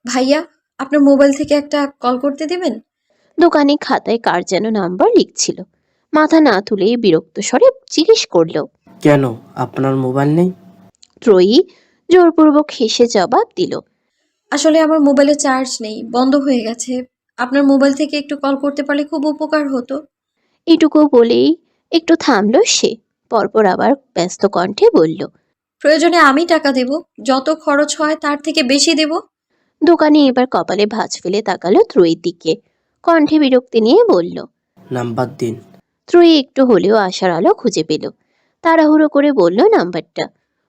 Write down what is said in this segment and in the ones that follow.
ভাইয়া, আপনার মোবাইল থেকে একটা কল করতে দিবেন? দোকানি খাতায় কার যেন নাম্বার লিখছিল। মাথা না তুলেই বিরক্ত স্বরে জিজ্ঞেস করলো, কেন, আপনার মোবাইল নেই? ত্রয়ী জোরপূর্বক হেসে জবাব দিল, আসলে আমার মোবাইলে চার্জ নেই, বন্ধ হয়ে গেছে। আপনার মোবাইল থেকে একটু কল করতে পারলে খুব উপকার হতো। এটুকু বলেই একটু থামলো সে। পরপর আবার ব্যস্ত কণ্ঠে বলল, প্রয়োজনে আমি টাকা দেব, যত খরচ হয় তার থেকে বেশি দেব। দোকানি এবার কপালে ভাঁজ ফেলে তাকালো ত্রয়ীর দিকে। কণ্ঠে বিরক্তি নিয়ে বলল, নাম্বার দিন। ত্রয়ী একটু হলেও আশার আলো খুঁজে পেল। তাড়াহুড়ো করে বলল নাম্বারটা।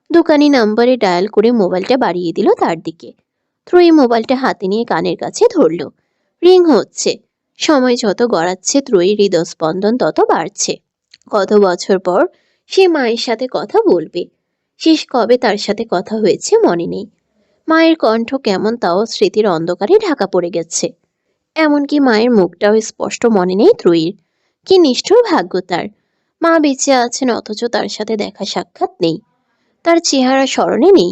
দোকানি নাম্বারে ডায়াল করে মোবাইলটা বাড়িয়ে দিল তার দিকে। ত্রয়ী মোবাইলটা হাতে নিয়ে কানের কাছে ধরল। রিং হচ্ছে। সময় যত গড়াচ্ছে ত্রয়ীর হৃদস্পন্দন তত বাড়ছে। কত বছর পর সে মায়ের সাথে কথা বলবে। শেষ কবে তার সাথে কথা হয়েছে মনে নেই। মায়ের কণ্ঠ কেমন তাও স্মৃতির অন্ধকারে ঢাকা পড়ে গেছে। এমনকি মায়ের মুখটাও স্পষ্ট মনে নেই ত্রয়ীর। কি নিষ্ঠুর ভাগ্য তার! মা বেঁচে আছেন অথচ তার সাথে দেখা সাক্ষাৎ নেই। তার চেহারা স্মরণে নেই,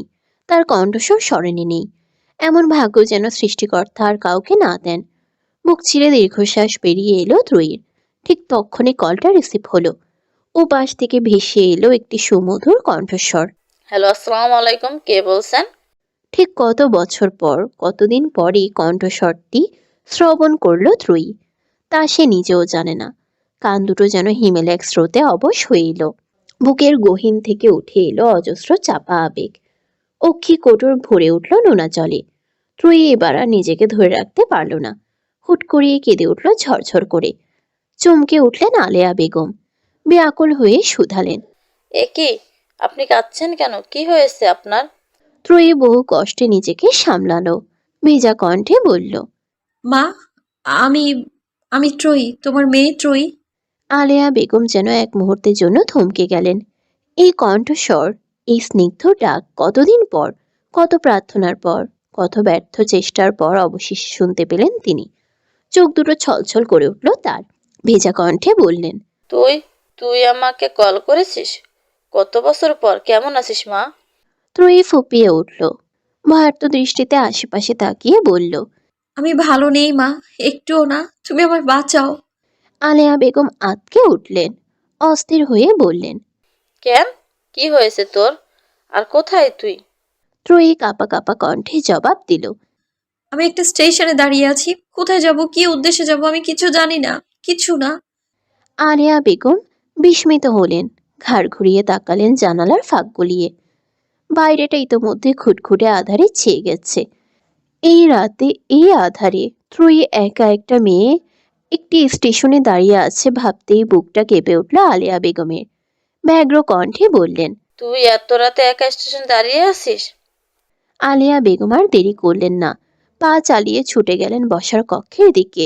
তার কণ্ঠস্বর স্মরণে নেই। এমন ভাগ্য যেন সৃষ্টিকর্তা আর কাউকে না দেন। বুক ছিঁড়ে দীর্ঘশ্বাস বেরিয়ে এলো ত্রয়ীর। ঠিক তক্ষণে কলটা রিসিভ হলো। ও পাশ থেকে ভেসে এলো একটি সুমধুর কণ্ঠস্বর। হ্যালো, আসসালামু আলাইকুম। কে বলছেন? ঠিক কত বছর পর, কতদিন পরই কণ্ঠস্বরটি শ্রবণ করল ত্রয়ী, তা সে নিজেও জানে না। কান দুটো যেন হিমেল এক স্রোতে অবশ হয়ে এলো। বুকের গহীন থেকে উঠে এলো অজস্র চাপা আবেগ। অক্ষি কোটর ভরে উঠল নোনা জলে। ত্রয়ী এবার আর নিজেকে ধরে রাখতে পারল না। হুট করিয়ে কেঁদে উঠল ঝরঝর করে। চমকে উঠলেন আলেয়া বেগম। বেআকুল হয়ে শুধালেন, এ কি? আপনি কাঁদছেন কেন? কি হয়েছে আপনার? ত্রয়ী বহু কষ্টে নিজেকে সামলালো। ভেজা কণ্ঠে বলল, মা, আমি আমি ত্রয়ী, তোমার মেয়ে ত্রয়ী। আলেয়া বেগম যেন এক মুহূর্তের জন্য থমকে গেলেন। এই কণ্ঠস্বর, এই স্নিগ্ধ ডাক কতদিন পর, কত প্রার্থনার পর, কত ব্যর্থ চেষ্টার পর অবশেষে শুনতে পেলেন তিনি। চোখ দুটো ছলছল করে উঠল তার। ভেজা কণ্ঠে বললেন, তুই তুই আমাকে কল করেছিস? কত বছর পর? কেমন আছিস মা? ত্রয়ী ফুপিয়ে উঠল। ভয়ার্ত দৃষ্টিতে আশেপাশে তাকিয়ে বলল, আমি ভালো নেই মা, একটুও না, তুমি আমায় বাঁচাও। আলেয়া বেগম আঁতকে উঠলেন। অস্থির হয়ে বললেন, কেন? কি হয়েছে তোর? আর কোথায় তুই? ত্রয়ী কাঁপা কাঁপা কণ্ঠে জবাব দিল, আমি একটা স্টেশনে দাঁড়িয়ে আছি। কোথায় যাব, কি উদ্দেশ্যে যাব আমি কিছু জানি না, কিছু না। আলেয়া বেগম বিস্মিত হলেন। ঘাড় ঘুরিয়ে তাকালেন জানালার ফাঁক গলিয়ে। বাইরেটা ইতোমধ্যে খুটখুটে আধারে ছেয়ে গেছে। এই রাতে, এই আধারে ত্রয়ী একা একটা মেয়ে একটি স্টেশনে দাঁড়িয়ে আছে ভাবতেই বুকটা কেঁপে উঠল আলেয়া বেগমের। ব্যগ্র কণ্ঠে বললেন, তুই এত রাতে একা স্টেশন দাঁড়িয়ে আছিস? আলেয়া বেগম আর দেরি করলেন না। পা চালিয়ে ছুটে গেলেন বসার কক্ষের দিকে।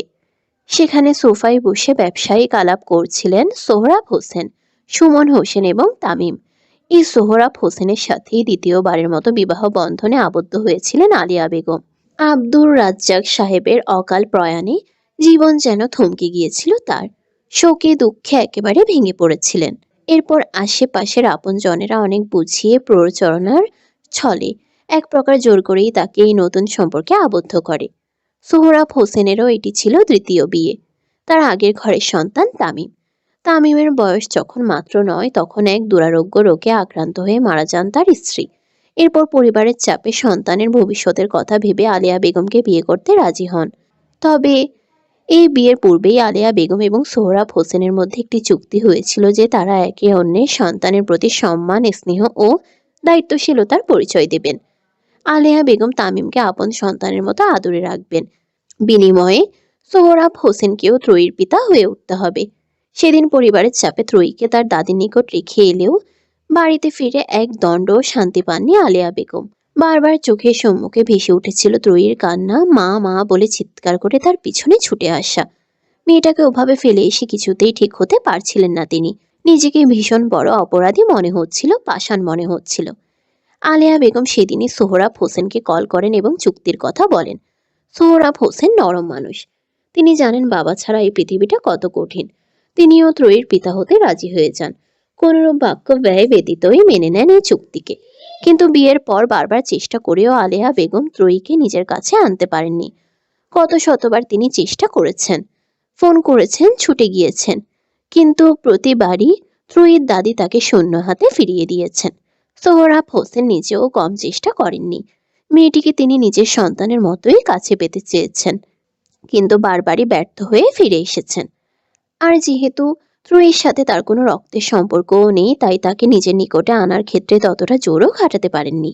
সেখানে সোফায় বসে ব্যবসায়িক আলাপ করছিলেন সোহরাব হোসেন, সুমন হোসেন এবং তামিম। এই সোহরাব হোসেনের সাথেই দ্বিতীয়বারের মতো বিবাহ বন্ধনে আবদ্ধ হয়েছিলেন আলিয়া বেগম। আব্দুর রাজ্জাক সাহেবের অকাল প্রয়াণে জীবন যেন থমকে গিয়েছিল তার। শোকে দুঃখে একেবারে ভেঙে পড়েছিলেন। এরপর আশেপাশের আপনজনেরা অনেক বুঝিয়ে প্ররোচনার ছলে এক প্রকার জোর করেই তাকে এই নতুন সম্পর্কে আবদ্ধ করে। সোহরাব হোসেনেরও এটি ছিল তৃতীয় বিয়ে। তার আগের ঘরের সন্তান তামিম। তামিমের বয়স যখন মাত্র 9 তখন এক দুরারোগ্য রোগে আক্রান্ত হয়ে মারা যান তার স্ত্রী। এরপর পরিবারের চাপে সন্তানের ভবিষ্যতের কথা ভেবে আলেয়া বেগমকে বিয়ে করতে রাজি হন। তবে এই বিয়ের পূর্বেই আলেয়া বেগম এবং সোহরাব হোসেনের মধ্যে একটি চুক্তি হয়েছিল যে তারা একে অন্যের সন্তানের প্রতি সম্মান, স্নেহ ও দায়িত্বশীলতার পরিচয় দেবেন। আলেয়া বেগম তামিমকে আপন সন্তানের মতো আদরে রাখবেন। বিনিময়ে সোহরাব হোসেনকেও ত্রয়ীর পিতা হয়ে উঠতে হবে। সেদিন পরিবারের চাপে ত্রয়ীকে তার দাদির নিকট রেখে এলেও বাড়িতে ফিরে এক দণ্ডও শান্তি পাননি আলেয়া বেগম। বারবার চোখের সম্মুখে ভেসে উঠেছিল ত্রয়ীর কান্না, মা মা বলে চিৎকার করে তার পিছনে ছুটে আসা। মেয়েটাকে ওভাবে ফেলে এসে কিছুতেই ঠিক হতে পারছিলেন না তিনি। নিজেকে ভীষণ বড় অপরাধী মনে হচ্ছিল, পাষাণ মনে হচ্ছিল। আলেয়া বেগম সেদিনই সোহরাব হোসেনকে কল করেন এবং চুক্তির কথা বলেন। সোহরাব হোসেন নরম মানুষ। তিনি জানেন বাবা ছাড়া এই পৃথিবীটা কত কঠিন। তিনিও ত্রয়ীর পিতা হতে রাজি হয়ে যান। কোনরূপ বাক্য ব্যয় ব্যতীতই মেনে নেন এই চুক্তিকে। কিন্তু বিয়ের পর বারবার চেষ্টা করেও আলেয়া বেগম ত্রয়ীকে নিজের কাছে আনতে পারেননি। কত শতবার তিনি চেষ্টা করেছেন, ফোন করেছেন, ছুটে গিয়েছেন, কিন্তু প্রতিবারই ত্রয়ীর দাদি তাকে শূন্য হাতে ফিরিয়ে দিয়েছেন। সোহরাব হোসেন নিজেও কম চেষ্টা করেননি। মেয়েটিকে তিনি নিজের সন্তানের মতোই কাছে পেতে চেয়েছেন, কিন্তু বারবারই ব্যর্থ হয়ে ফিরে এসেছেন। আর যেহেতু ত্রয়ীর সাথে তার কোনো রক্তের সম্পর্কও নেই, তাই তাকে নিজের নিকটে আনার ক্ষেত্রে ততটা জোরও খাটাতে পারেননি।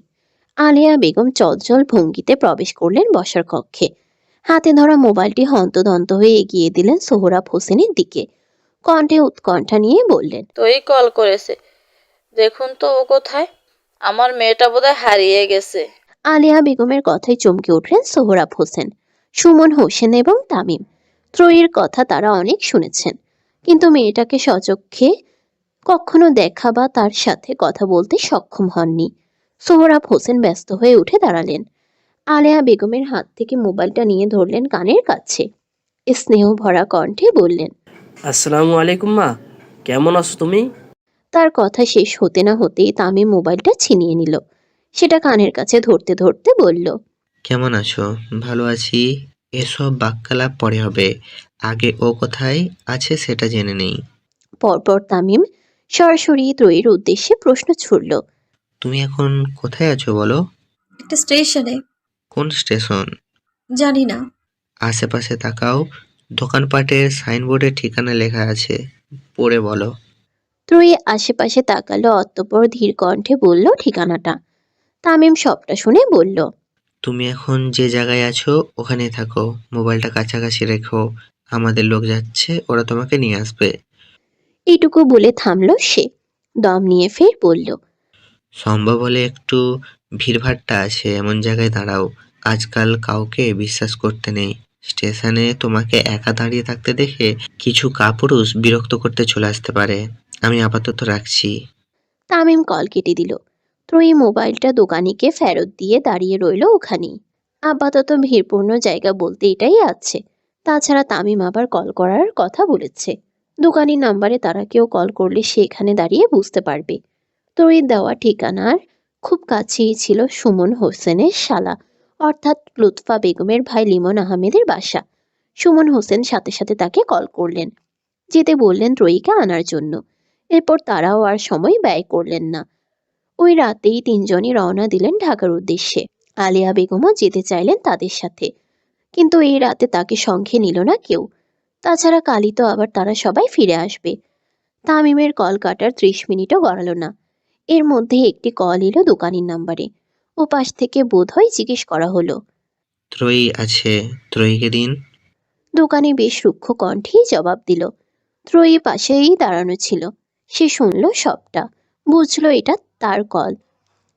আলেয়া বেগম চঞ্চল ভঙ্গিতে প্রবেশ করলেন বসার কক্ষে। হাতে ধরা মোবাইলটি হন্তদন্ত হয়ে এগিয়ে দিলেন সোহরাব হোসেনের দিকে। কণ্ঠে উৎকণ্ঠা নিয়ে বললেন, তুই কল করেছে, দেখুন তো ও কোথায়। আমার মেয়েটা বোধহয় হারিয়ে গেছে। আলেয়া বেগমের কথায় চমকে উঠলেন সোহরাব হোসেন, সুমন হোসেন এবং তামিম। ত্রয়ীর কথা তারা অনেক শুনেছেন, কিন্তু মেয়েটাকে সচক্ষে কখনো দেখা বা তার সাথে কথা বলতে সক্ষম হননি। সোহরাব হোসেন ব্যস্ত হয়ে উঠে দাঁড়ালেন। আলেয়া বেগমের হাত থেকে মোবাইলটা নিয়ে ধরলেন কানের কাছে। স্নেহ ভরা কণ্ঠে বললেন, আসসালামু আলাইকুম মা, কেমন আছো তুমি? তার কথা শেষ হতে না হতেই তামিম মোবাইলটা ছিনিয়ে নিল। সেটা কানের কাছে ধরতে ধরতে বলল, কেমন আছো? ভালো আছি। এসব বাক্যালাপ পরে হবে, আগে ও কোথায় আছে সেটা জেনে নেই। পরপর তামিম সরাসরি ত্রয়ীর উদ্দেশ্যে প্রশ্ন ছুড়ল। তুমি এখন কোথায় আছো বলো? একটা স্টেশনে। কোন স্টেশন? জানি না। আশেপাশে তাকাও, দোকানপাটের সাইনবোর্ডে ঠিকানা লেখা আছে, পড়ে বলো। ত্রয়ী আশেপাশে তাকালো, অতঃপর ধীর কণ্ঠে বলল ঠিকানাটা। তামিম সবটা শুনে বলল, তুমি এখন যে জায়গায় আছো ওখানে থাকো, মোবাইলটা কাছাকাছি রেখো, আমাদের লোক যাচ্ছে, ওরা তোমাকে নিয়ে আসবে। এইটুকু বলে থামল সে। দম নিয়ে ফের বলল, সম্ভব হলে একটু ভিড়ভাট্টা আছে এমন জায়গায় দাঁড়াও, আজকাল কাউকে বিশ্বাস করতে নেই। স্টেশনে তোমাকে একা দাঁড়িয়ে থাকতে দেখে কিছু কাপুরুষ বিরক্ত করতে চলে আসতে পারে। আমি আপাতত রাখছি। তামিম কল কেটে দিল। ত্রয়ী মোবাইলটা দোকানিকে ফেরত দিয়ে দাঁড়িয়ে রইল ওখানেই। আপাতত ভিড়পূর্ণ জায়গা বলতে এটাই আছে। তাছাড়া তামিম আবার কল করার কথা বলেছে। দোকানির নাম্বারে তারা কেউ কল করলে সে এখানে দাঁড়িয়ে বুঝতে পারবে। ত্রয়ীর দেওয়া ঠিকানার খুব কাছেই ছিল সুমন হোসেনের শালা, অর্থাৎ লুৎফা বেগমের ভাই লিমন আহমেদের বাসা। সুমন হোসেন সাথে সাথে তাকে কল করলেন, যেতে বললেন ত্রয়ীকে আনার জন্য। এরপর তারাও আর সময় ব্যয় করলেন না। ওই রাতেই তিনজনই রওনা দিলেন ঢাকার উদ্দেশ্যে। আলিয়া বেগমও যেতে চাইলেন তাদের সাথে, কিন্তু এই রাতে তাকে সঙ্গে নিল না কেউ। তাছাড়া কালই তো আবার তারা সবাই ফিরে আসবে। তামিমের কল কাটার 30 মিনিটও গড়ালো না। এর মধ্যে একটি কল এলো দোকানির নাম্বারে। ও পাশ থেকে বোধহয় জিজ্ঞেস করা হলো। ত্রয়ী আছে, ত্রয়ীকে দিন। দোকানি বেশ রুক্ষ কণ্ঠেই জবাব দিল। ত্রয়ী পাশেই দাঁড়ানো ছিল। সে শুনল সবটা, বুঝলো এটা তার কল।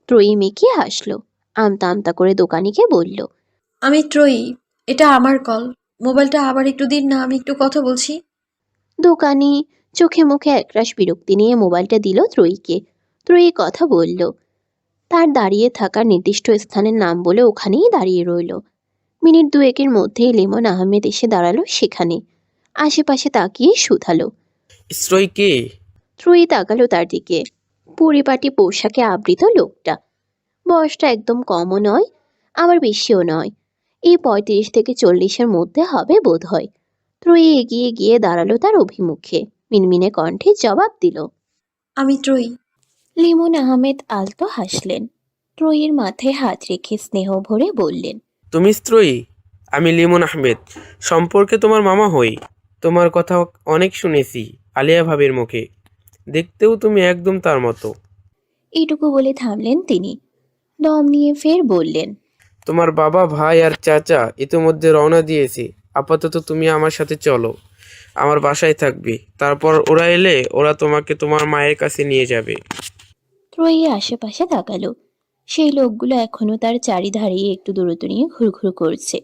ত্রয়ী মেকি হাসলো, আমতা আমতা করে দোকানিকে বলল, আমি ত্রয়ী, এটা আমার কল। মোবাইলটা আবার একটু দিন না, আমি একটু কথা বলছি। দোকানি চোখে মুখে একরাশ বিরক্তি নিয়ে মোবাইলটা দিল ত্রয়ীকে। ত্রয়ী কথা বলল। তার দাঁড়িয়ে থাকার নির্দিষ্ট স্থানের নাম বলে ওখানেই দাঁড়িয়ে রইল। মিনিট দুয়েকের মধ্যেই লিমন আহমেদ এসে দাঁড়ালো সেখানে। আশেপাশে তাকিয়ে শুধালো। স্ত্রী কে? ত্রয়ী তাকালো তার দিকে। পরিপাটি পোশাকে আবৃত লোকটা। বয়সটা একদম কমও নয়, আবার বেশিও নয়। এই 35 থেকে 40-এর মধ্যে হবে বোধ হয়। ত্রয়ী এগিয়ে গিয়ে দাঁড়ালো তার অভিমুখে। মিনমিনে কণ্ঠে জবাব দিল, আমি ত্রয়ী। লিমন আহমেদ আলতো হাসলেন। ত্রয়ীর মাথায় হাত রেখে স্নেহ ভরে বললেন, তুমি স্ত্রী? আমি লিমন আহমেদ, সম্পর্কে তোমার মামা হই। তোমার কথা অনেক শুনেছি আলিয়া ভাবির মুখে, দেখতেও তুমি একদম তার মতো। এইটুকু বলে থামলেন তিনি। দম নিয়ে ফের বললেন, তোমার বাবা, ভাই আর চাচা ইতিমধ্যে রওনা দিয়েছে। আপাতত তুমি আমার সাথে চলো, আমার বাসায় থাকবে। তারপর ওরা এলে ওরা তোমাকে তোমার মায়ের কাছে নিয়ে যাবে। ত্রয়ী আশেপাশে তাকালো। সেই লোকগুলো এখনো তার চারিধারে একটু দূরত্ব নিয়ে ঘুরঘুর করছে।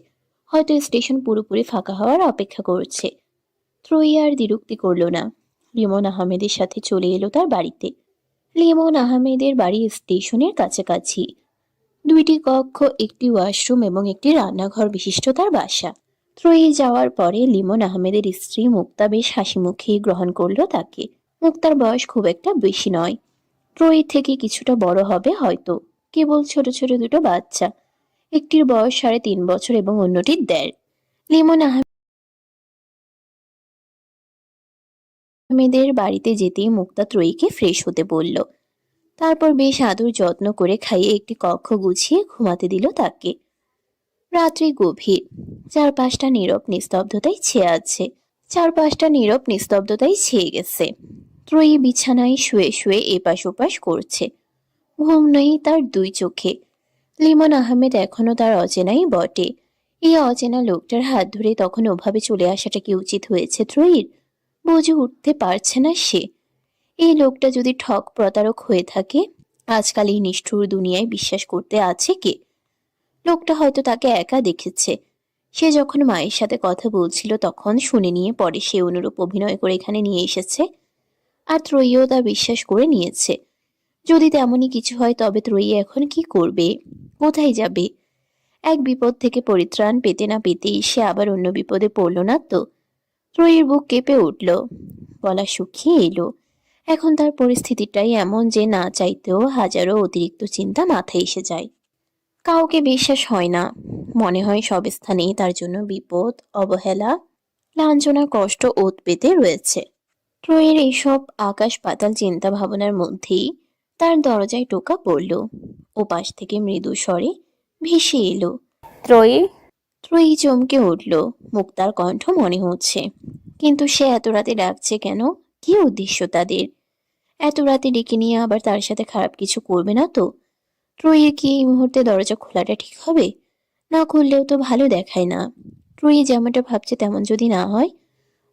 হয়তো স্টেশন পুরোপুরি ফাঁকা হওয়ার অপেক্ষা করছে। ত্রয়ী আর দ্বিরুক্তি করল না। লিমন আহমেদের সাথে চলে এলো তার বাড়িতে। লিমন আহমেদের বাড়ি স্টেশনের কাছাকাছি। 2টি কক্ষ, একটি ওয়াশরুম এবং একটি রান্নাঘর বিশিষ্ট তার বাসা। ত্রয়ী যাওয়ার পরে লিমন আহমেদের স্ত্রী মুক্তা বেশ হাসি মুখেই গ্রহণ করলো তাকে। মুক্তার বয়স খুব একটা বেশি নয়, ত্রয়ীর থেকে কিছুটা বড় হবে হয়তো। কেবল ছোট ছোট দুটো বাচ্চা। একটির বয়স 3.5 বছর এবং অন্যটির 1.5। লিমন আহমেদের বাড়িতে যেতেই মুক্তা ত্রয়ীকে ফ্রেশ হতে বলল। তারপর বেশ আদর যত্ন করে খাইয়ে একটি কক্ষ গুছিয়ে ঘুমাতে দিল তাকে। রাত্রি গভীর। চারপাশটা নীরব নিস্তব্ধতায় ছেয়ে গেছে। ত্রয়ী বিছানায় শুয়ে শুয়ে এপাশ ওপাশ করছে। ঘুম নেই তার 2 চোখে। লিমন আহমেদ এখনো তার অচেনাই বটে। এই অচেনা লোকটার হাত ধরে তখন ওভাবে চলে আসাটা কি উচিত হয়েছে ত্রয়ীর? বুঝে উঠতে পারছে না সে। এই লোকটা যদি ঠক প্রতারক হয়ে থাকে, আজকাল এই নিষ্ঠুর দুনিয়ায় বিশ্বাস করতে আছে কে? লোকটা হয়তো তাকে একা দেখেছে। সে যখন মায়ের সাথে কথা বলছিল তখন শুনে নিয়ে পরে সে অনুরূপ অভিনয় করে এখানে নিয়ে এসেছে। আর ত্রয়ীও তা বিশ্বাস করে নিয়েছে। যদি তেমনই কিছু হয় তবে ত্রয়ী এখন কি করবে? কোথায় যাবে? এক বিপদ থেকে পরিত্রাণ পেতে না পেতেই সে আবার অন্য বিপদে পড়ল না তো? ত্রয়ীর বুক কেঁপে উঠল, গলা শুকিয়ে এলো। এখন তার পরিস্থিতিটাই এমন যে না চাইতেও হাজারো অতিরিক্ত চিন্তা মাথায় এসে যায়। কাউকে বিশ্বাস হয় না। মনে হয় সব স্থানেই তার জন্য বিপদ, অবহেলা, লাঞ্ছনা, কষ্ট ওত পেতে রয়েছে। ত্রয়ীর এইসব আকাশ পাতাল চিন্তা ভাবনার মধ্যেই তার দরজায় টোকা পড়ল। ওপাশ থেকে মৃদু স্বরে ভেসে এলো, ত্রয়ী। ত্রয়ী চমকে উঠল। মুক্তার কণ্ঠ মনে হচ্ছে। কিন্তু সে এত রাতে ডাকছে কেন? কি উদ্দেশ্য তাদের? এত রাতে ডেকে নিয়ে আবার তার সাথে খারাপ কিছু করবে না তো? ত্রয়ীর কি এই মুহূর্তে দরজা খোলাটা ঠিক হবে? না খুললেও তো ভালো দেখায় না। ত্রয়ী যেমনটা ভাবছে তেমন যদি না হয়,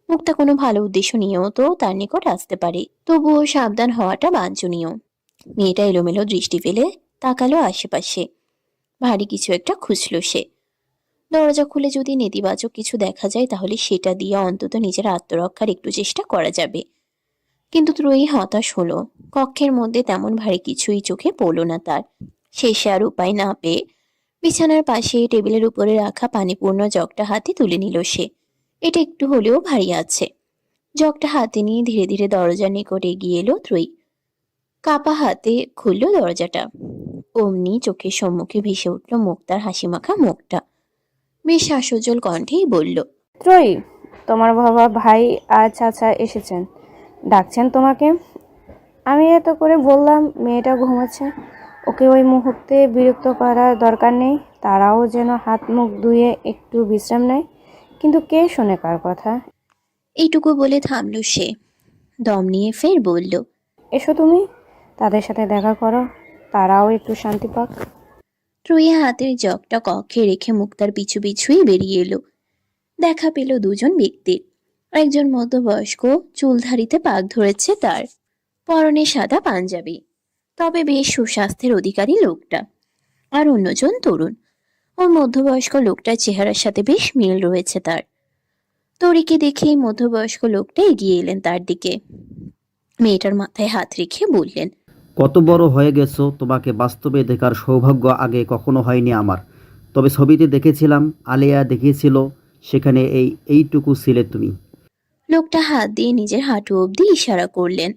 মুক্তা কোনো ভালো উদ্দেশ্য নিয়েও তো তার নিকট আসতে পারে। তবুও সাবধান হওয়াটা বাঞ্ছনীয়। মেয়েটা এলোমেলো দৃষ্টি ফেলে তাকালো আশেপাশে। ভারী কিছু একটা খুঁজল সে। দরজা খুলে যদি নেতিবাচক কিছু দেখা যায় তাহলে সেটা দিয়ে অন্তত নিজের আত্মরক্ষার একটু চেষ্টা করা যাবে। কিন্তু ত্রয়ী হতাশ হলো। কক্ষের মধ্যে তেমন ভারী কিছুই চোখে পড়ল না তার। শেষে আর উপায় না পেয়ে বিছানার পাশে টেবিলের উপরে রাখা পানিপূর্ণ জগটা হাতে তুলে নিল সে। এটা একটু হলেও ভারী আছে। জগটা হাতে নিয়ে ধীরে ধীরে দরজার নিকট এগিয়ে এলো ত্রয়ী। কাপা হাতে খুলল দরজাটা। অমনি চোখের সম্মুখে ভেসে উঠল মুক্তার হাসিমাখা মুখটা। বেশ হাস্যোজ্জ্বল কণ্ঠেই বলল, ত্রয়ী, তোমার বাবা, ভাই আর চাচা এসেছেন, ডাকছেন তোমাকে। আমি এত করে বললাম মেয়েটা ঘুমাচ্ছে, ওকে ওই মুহূর্তে বিরক্ত করার দরকার নেই, তারাও যেন হাত মুখ ধুয়ে একটু বিশ্রাম নেয়। কিন্তু কে শোনে কার কথা? এইটুকু বলে থামল সে। দম নিয়ে ফের বলল, এসো তুমি, তাদের সাথে দেখা করো, তারাও একটু শান্তি পাক। ত্রয়ী হাতের জগটা কক্ষে রেখে মুক্তার পিছু পিছুই বেরিয়ে এলো। দেখা পেল দুজন ব্যক্তির। একজন মধ্যবয়স্ক, চুলধারিতে পাক ধরেছে তার, পরনে সাদা পাঞ্জাবি, তবে বেশ সুস্বাস্থ্যের অধিকারী লোকটা। আর অন্যজন তরুণ। ওই মধ্যবয়স্ক লোকটার চেহারার সাথে বেশ মিল রয়েছে তার। তরিকে দেখেই মধ্যবয়স্ক লোকটা এগিয়ে এলেন তার দিকে। মেয়েটার মাথায় হাত রেখে বললেন, কত বড় হয়ে গেছো, তোমাকে বাস্তবে দেখার সৌভাগ্য আগে কখনো হয়নি আমার। তবে ছবিতে দেখেছিলাম, আলিয়া দেখিয়েছিল, সেখানে এইটুকু ছিলে তুমি। লোকটা হাত দিয়ে নিজের হাঁটু অবধি ইশারা করলেন।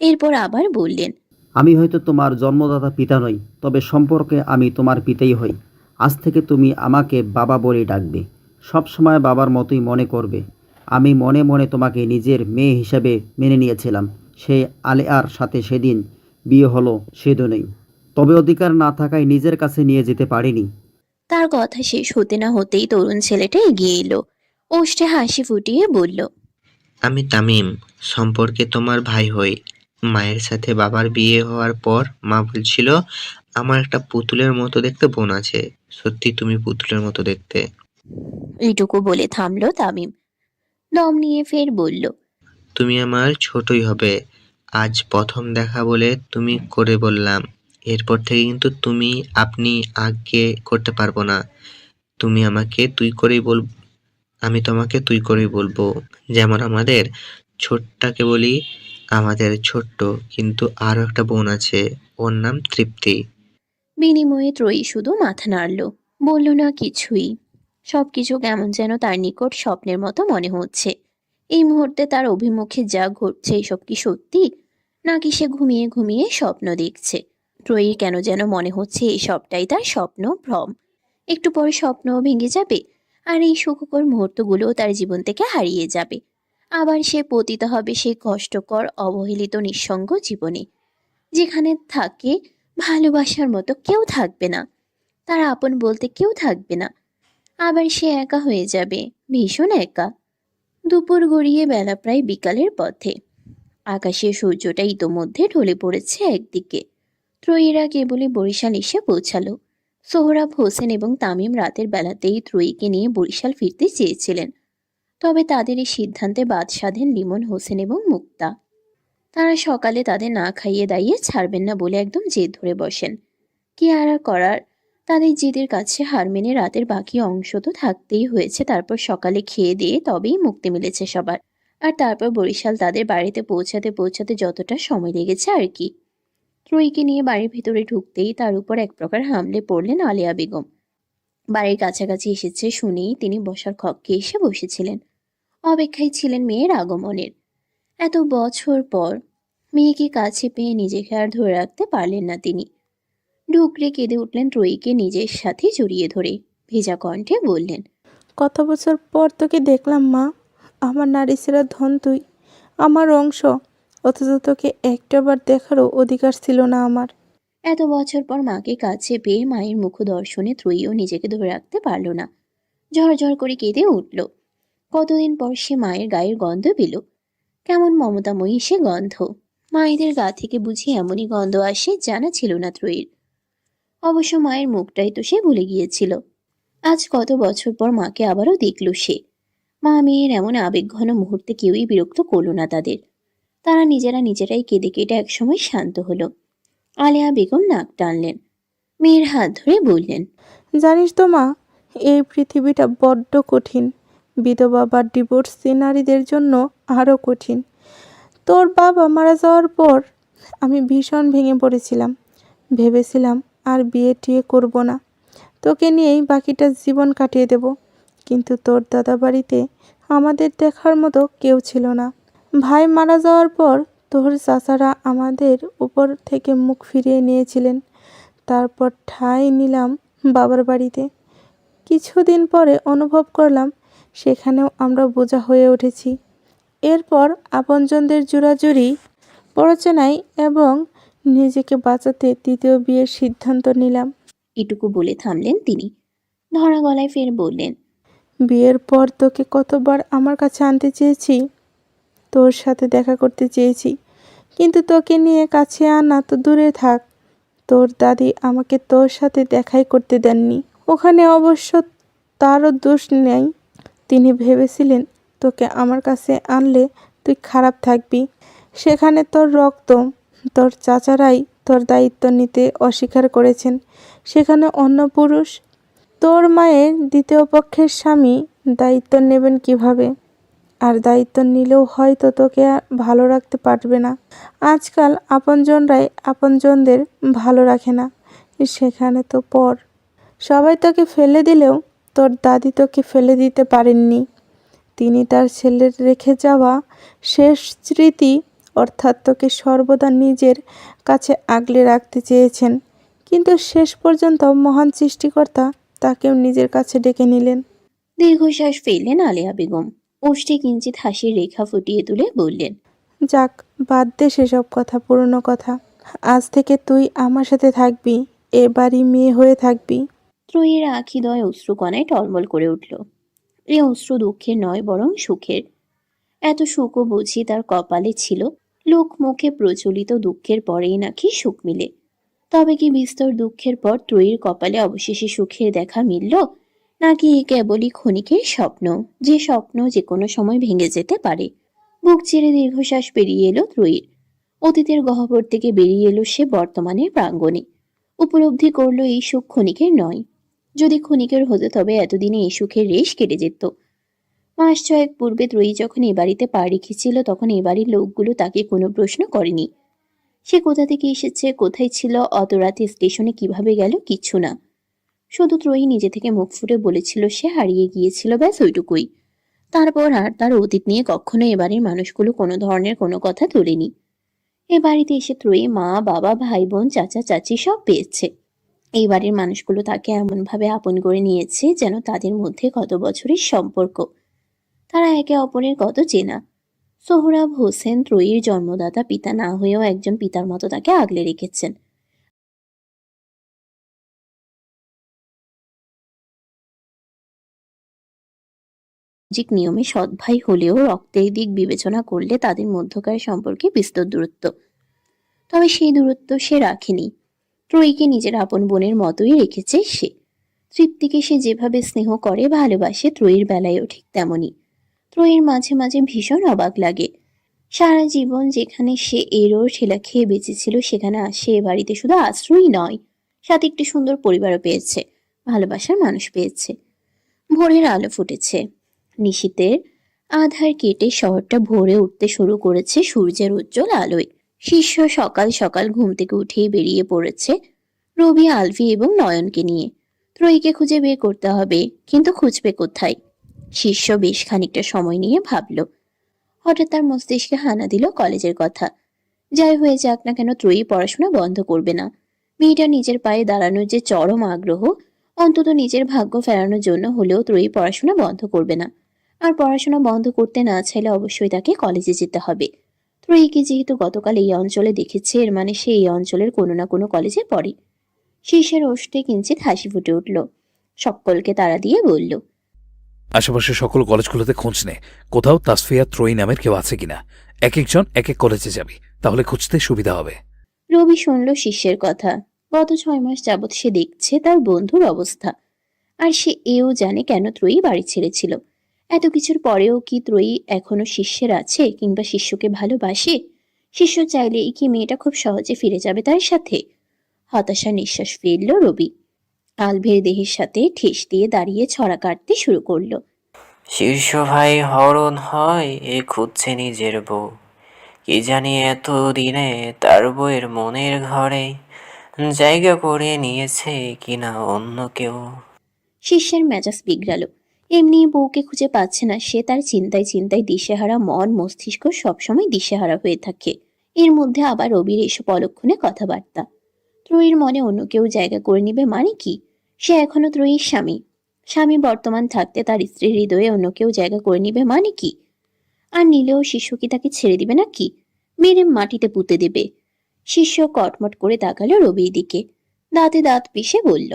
এরপর আবার বললেন, আমি হয়তো তোমার জন্মদাতা পিতা নই, তবে সম্পর্কে আমি তোমার পিতাই হই। আজ থেকে তুমি আমাকে বাবা বলে ডাকবে, সব সময় বাবার মতোই মনে করবে। আমি মনে মনে তোমাকে নিজের মেয়ে হিসাবে মেনে নিয়েছিলাম। সেই আলিয়ার সাথে সেদিন বিয়ে হলো সেদিনই, তবে অধিকার না থাকায় নিজের কাছে নিয়ে যেতে পারিনি। তার কথা শেষ হতে না হতেই তরুণ ছেলেটা এগিয়ে এলো। ওষ্ঠে হাসি ফুটিয়ে বলল, আমি তামিম, সম্পর্কে তোমার ভাই হই। মায়ের সাথে বাবার বিয়ে হওয়ার পর মা বলছিল আমার একটা পুতুলের মতো দেখতে বোন আছে। সত্যি তুমি পুতুলের মতো দেখতে। এইটুকু বলে থামলো তামিম। দম নিয়ে ফের বলল, তুমি আমার ছোটই হবে। আজ প্রথম দেখা বলে তুমি করে বললাম। এরপর থেকে কিন্তু তুমি আপনি আগে করতে পারবো না। তুমি আমাকে তুই করেই বল, আমি তোমাকে তুই করেই বলবো। যেমন আমাদের ছোট্টাকে বলি আমাদের ছোট্ট, কিন্তু আরো একটা বোন আছে, ওর নাম তৃপ্তি। বিনিময়ে ত্রয়ী শুধু মাথা নাড়ল, বলল না কিছুই। সবকিছু কেমন যেন তার নিকট স্বপ্নের মতো মনে হচ্ছে। এই মুহূর্তে তার অভিমুখে যা ঘটছে এসব কি সত্যি, নাকি সে ঘুমিয়ে ঘুমিয়ে স্বপ্ন দেখছে? ত্রয়ীর কেন যেন মনে হচ্ছে এই সবটাই তার স্বপ্ন, ভ্রম। একটু পরে স্বপ্নও ভেঙে যাবে, আর এই সুখকর মুহূর্তগুলো তার জীবন থেকে হারিয়ে যাবে। আবার সে পতিত হবে সেই কষ্টকর, অবহেলিত, নিঃসঙ্গ জীবনে, যেখানে থাকে ভালোবাসার মতো কেউ থাকবে না, তার আপন বলতে কেউ থাকবে না। আবার সে একা হয়ে যাবে, ভীষণ একা। দুপুর গড়িয়ে বেলা প্রায় বিকালের পথে। আকাশে সূর্যটা ইতোমধ্যে ঢলে পড়েছে একদিকে। ত্রয়ীরা কেবলই বরিশাল এসে পৌঁছালো। সোহরাব হোসেন এবং তামিম রাতের বেলাতেই ত্রয়ীকে নিয়ে বরিশাল ফিরতে চেয়েছিলেন, তবে তাদের এই সিদ্ধান্তে বাদ সাধেন লিমন হোসেন এবং মুক্তা। তারা সকালে তাদের না খাইয়ে দাইয়ে ছাড়বেন না বলে একদম জেদ ধরে বসেন। কি আর করার, তাদের জেদের কাছে হার মেনে রাতের বাকি অংশ তো থাকতেই হয়েছে। তারপর সকালে খেয়ে দিয়ে তবেই মুক্তি মিলেছে সবার। আর তারপর বরিশাল তাদের বাড়িতে পৌঁছাতে পৌঁছাতে যতটা সময় লেগেছে আর কি। ত্রয়ীকে নিয়ে বাড়ির ভিতরে ঢুকতেই তার উপর এক প্রকার হামলে পড়লেন আলিয়া বেগম। বাড়ির কাছাকাছি এসেছে শুনেই তিনি বসার কক্ষে এসে বসেছিলেন। অপেক্ষায় ছিলেন মেয়ের আগমনের। এত বছর পর মেয়েকে কাছে পেয়ে নিজেকে আর ধরে রাখতে পারলেন না তিনি। ডুকরে কেঁদে উঠলেন ত্রয়ীকে নিজের সাথে জড়িয়ে ধরে। ভেজা কণ্ঠে বললেন, কত বছর পর তোকে দেখলাম মা। আমার নারী সেরা ধন তুই, আমার অংশ, অথচ তোকে একটাবার দেখারও অধিকার ছিল না আমার। এত বছর পর মাকে কাছে পেয়ে মায়ের মুখ দর্শনে ত্রয়ীও নিজেকে ধরে রাখতে পারল না। ঝরঝর করে কেঁদে উঠল। কতদিন পর সে মায়ের গায়ের গন্ধ পেল। কেমন মমতাময়ী সে গন্ধ। মায়েদের গা থেকে বুঝি এমনই গন্ধ আসে, জানা ছিল না ত্রয়ীর। অবশ্য মায়ের মুখটাই তো সে ভুলে গিয়েছিল। আজ কত বছর পর মাকে আবারও দেখল সে। মা মেয়ের এমন আবেগঘন মুহূর্তে কেউই বিরক্ত করল না তাদের। তারা নিজেরাই কেঁদে কেটে একসময় শান্ত হলো। আলেয়া বেগম নাক টানলেন। মেয়ের হাত ধরে বললেন, জানিস তো মা, এই পৃথিবীটা বড্ড কঠিন। বিধবা বা ডিভোর্সি নারীদের জন্য আরও কঠিন। তোর বাবা মারা যাওয়ার পর আমি ভীষণ ভেঙে পড়েছিলাম। ভেবেছিলাম আর বিয়ে টিয়ে করবো না, তোকে নিয়েই বাকিটা জীবন কাটিয়ে দেব। কিন্তু তোর দাদা বাড়িতে আমাদের দেখার মতো কেউ ছিল না। ভাই মারা যাওয়ার পর তোর চাচারা আমাদের উপর থেকে মুখ ফিরিয়ে নিয়েছিলেন। তারপর ঠাঁই নিলাম বাবার বাড়িতে। কিছুদিন পরে অনুভব করলাম সেখানেও আমরা বোঝা হয়ে উঠেছি। এরপর আপনজনদের জোরাজুরি, প্ররোচনায় এবং নিজেকে বাঁচাতে দ্বিতীয় বিয়ের সিদ্ধান্ত নিলাম। এটুকু বলে থামলেন তিনি। ধরা গলায় ফের বললেন, বিয়ের পর তোকে কতবার আমার কাছে আনতে চেয়েছি, তোর সাথে দেখা করতে চেয়েছি, কিন্তু তোকে নিয়ে কাছে আনা তো দূরে থাক। তোর দাদি আমাকে তোর সাথে দেখাই করতে দেননি। ওখানে অবশ্য তারও দোষ নেই। তিনি ভেবেছিলেন তোকে আমার কাছে আনলে তুই খারাপ থাকবি। সেখানে তোর রক্ত, তোর চাচারাই তোর দায়িত্ব নিতে অস্বীকার করেছেন। সেখানে অন্য পুরুষ, তোর মায়ের দ্বিতীয় পক্ষের স্বামী দায়িত্ব নেবেন কিভাবে? আর দায়িত্ব নিলেও হয়তো তোকে আর ভালো রাখতে পারবে না। আজকাল আপনজনরাই আপনজনদের ভালো রাখে না। সেখানে তো পর। সবাই তোকে ফেলে দিলেও তোর দাদি তোকে ফেলে দিতে পারেননি। তিনি তার ছেলের রেখে যাওয়া শেষ স্মৃতি অর্থাৎ তোকে সর্বদা নিজের কাছে আগলে রাখতে চেয়েছেন। কিন্তু শেষ পর্যন্ত মহান সৃষ্টিকর্তা তাকেও নিজের কাছে ডেকে নিলেন। দীর্ঘশ্বাস ফেললেন আলেয়া বেগম। ওষ্ঠে কিঞ্চিত হাসির রেখা ফুটিয়ে তুলে বললেন, যাক, বাদ দে সেসব কথা, পুরনো কথা। আজ থেকে তুই আমার সাথে থাকবি, এবারই মেয়ে হয়ে থাকবি। ত্রয়ীর আখিদয় অশ্রুকণায় টলমল করে উঠল। এ অশ্রু দুঃখের নয়, বরং সুখের। এত সুখও বুঝি তার কপালে ছিল। লোক মুখে প্রচলিত দুঃখের পরেই নাকি সুখ মিলে। তবে কি বিস্তর দুঃখের পর ত্রয়ীর কপালে অবশেষে সুখের দেখা মিলল, নাকি এ কেবলই ক্ষণিকের স্বপ্ন, যে স্বপ্ন যে কোনো সময় ভেঙে যেতে পারে? বুক ছেড়ে দীর্ঘশ্বাস বেরিয়ে এলো ত্রয়ীর। অতীতের গহ্বর থেকে বেরিয়ে এলো সে বর্তমানের প্রাঙ্গণে। উপলব্ধি করলো এই সুখ ক্ষণিকের নয়। যদি ক্ষণিকের হতো তবে এতদিনে এই সুখের রেশ কেটে যেত। মাস ছয়েক পূর্বে ত্রয়ী যখন এ বাড়িতে পা রেখেছিল তখন এ বাড়ির লোকগুলো তাকে কোনো প্রশ্ন করেনি। সে কোথা থেকে এসেছে, কোথায় ছিল, অত রাতে স্টেশনে কিভাবে গেল, কিচ্ছু না। শুধু ত্রয়ী নিজে থেকে মুখ ফুটে বলেছিল সে হারিয়ে গিয়েছিল, ব্যাস ওইটুকুই। তারপর আর তার অতীত নিয়ে কখনো এবারের মানুষগুলো কোনো ধরনের কোনো কথা তোলেনি। এ বাড়িতে এসে ত্রয়ী মা বাবা ভাই বোন চাচা চাচি সব পেয়েছে। এই বাড়ির মানুষগুলো তাকে এমনভাবে আপন করে নিয়েছে যেন তাদের মধ্যে কত বছরের সম্পর্ক। তারা একে অপরের কত চেনা। সোহরাব হোসেন ত্রয়ীর জন্মদাতা পিতা না হয়েও একজন পিতার মতো তাকে আগলে রেখেছেন। সামাজিক নিয়মে সৎ ভাই হলেও রক্তের দিক বিবেচনা করলে তাদের মধ্যকার সম্পর্কে বিস্তর দূরত্ব। তবে সেই দূরত্ব সে রাখেনি। ত্রয়ীকে নিজের আপন বোনের মতোই রেখেছে সে। তৃপ্তিকে সে যেভাবে স্নেহ করে ভালোবাসে ত্রয়ীর বেলায়ও ঠিক তেমনই। ত্রয়ীর মাঝে মাঝে ভীষণ অবাক লাগে। সারা জীবন যেখানে সে এরও ঠেলা খেয়ে বেঁচেছিল সেখানে আসে এ বাড়িতে শুধু আশ্রয়ই নয়, সাথে একটি সুন্দর পরিবারও পেয়েছে, ভালোবাসার মানুষ পেয়েছে। ভোরের আলো ফুটেছে। নিশীথের আধার কেটে শহরটা ভোরে উঠতে শুরু করেছে সূর্যের উজ্জ্বল আলোয়। শিষ্য সকাল সকাল ঘুম থেকে উঠেই বেরিয়ে পড়েছে রবি, আলভি এবং নয়নকে নিয়ে। ত্রয়ীকে খুঁজে বের করতে হবে, কিন্তু খুঁজবে কোথায়? শিষ্য বেশ খানিকটা সময় নিয়ে ভাবল। হঠাৎ তার মস্তিষ্কে হানা দিল কলেজের কথা। যাই হয়ে যাক না কেন ত্রয়ী পড়াশোনা বন্ধ করবে না। মেয়েটা নিজের পায়ে দাঁড়ানোর যে চরম আগ্রহ, অন্তত নিজের ভাগ্য ফেরানোর জন্য হলেও ত্রয়ী পড়াশোনা বন্ধ করবে না। আর পড়াশোনা বন্ধ করতে না চাইলে অবশ্যই তাকে কলেজে যেতে হবে। ত্রয়ীকে যেহেতু গতকাল এই অঞ্চলে দেখেছে, এর মানে সে এই অঞ্চলের কোনো না কোনো কলেজে পড়ে। শীর্ষের ওষ্ঠে কিঞ্চিত হাসি ফুটে উঠল। সকলকে তাড়া দিয়ে বলল, আশেপাশে সকল কলেজগুলোতে খোঁজ নে, কোথাও তাসফিয়া ত্রয়ী নামের কেউ আছে কিনা। এক একজন এক এক কলেজে যাবি, তাহলে খুঁজতে সুবিধা হবে। রবি শুনল শিষ্যের কথা। গত 6 মাস যাবৎ সে দেখছে তার বন্ধুর অবস্থা। আর সে এও জানে কেন ত্রয়ী বাড়ি ছেড়েছিল। এত কিছুর পরেও কি ত্রয়ী এখনো শিষ্যের আছে, কিংবা শিষ্যকে ভালোবাসে? শিষ্য চাইলে কি মেয়েটা খুব সহজে ফিরে যাবে তার সাথে? হতাশার নিঃশ্বাস ফেলল রবি। আলভের দেহের সাথে ঠেস দিয়ে দাঁড়িয়ে ছড়া কাটতে শুরু করলো। শীর্ষ ভাই হরণ হয় এ খুঁজছে নিজের বউ, কি জানি এত দিনে তার বউয়ের মনের ঘরে জায়গা করে নিয়েছে কিনা অন্য কেউ। শিষ্যের মেজাজ বিগড়াল। এমনি বউকে খুঁজে পাচ্ছে না সে, তার চিন্তায় চিন্তায় দিশেহারা মন মস্তিষ্ক সবসময় দিশেহারা হয়ে থাকে। এর মধ্যে আবার রবির এসব অলক্ষণে কথাবার্তা। ত্রয়ীর মনে অন্য কেউ জায়গা করে নিবে মানে কি? সে এখনো ত্রয়ীর স্বামী। স্বামী বর্তমান থাকতে তার স্ত্রীর হৃদয়ে অন্য কেউ জায়গা করে নিবে মানে কি? আর নিলেও শিষ্য কি তাকে ছেড়ে দিবে নাকি? মেরে মাটিতে পুঁতে দেবে। শিষ্য কটমট করে তাকালো রবির দিকে। দাঁতে দাঁত পিষে বলল,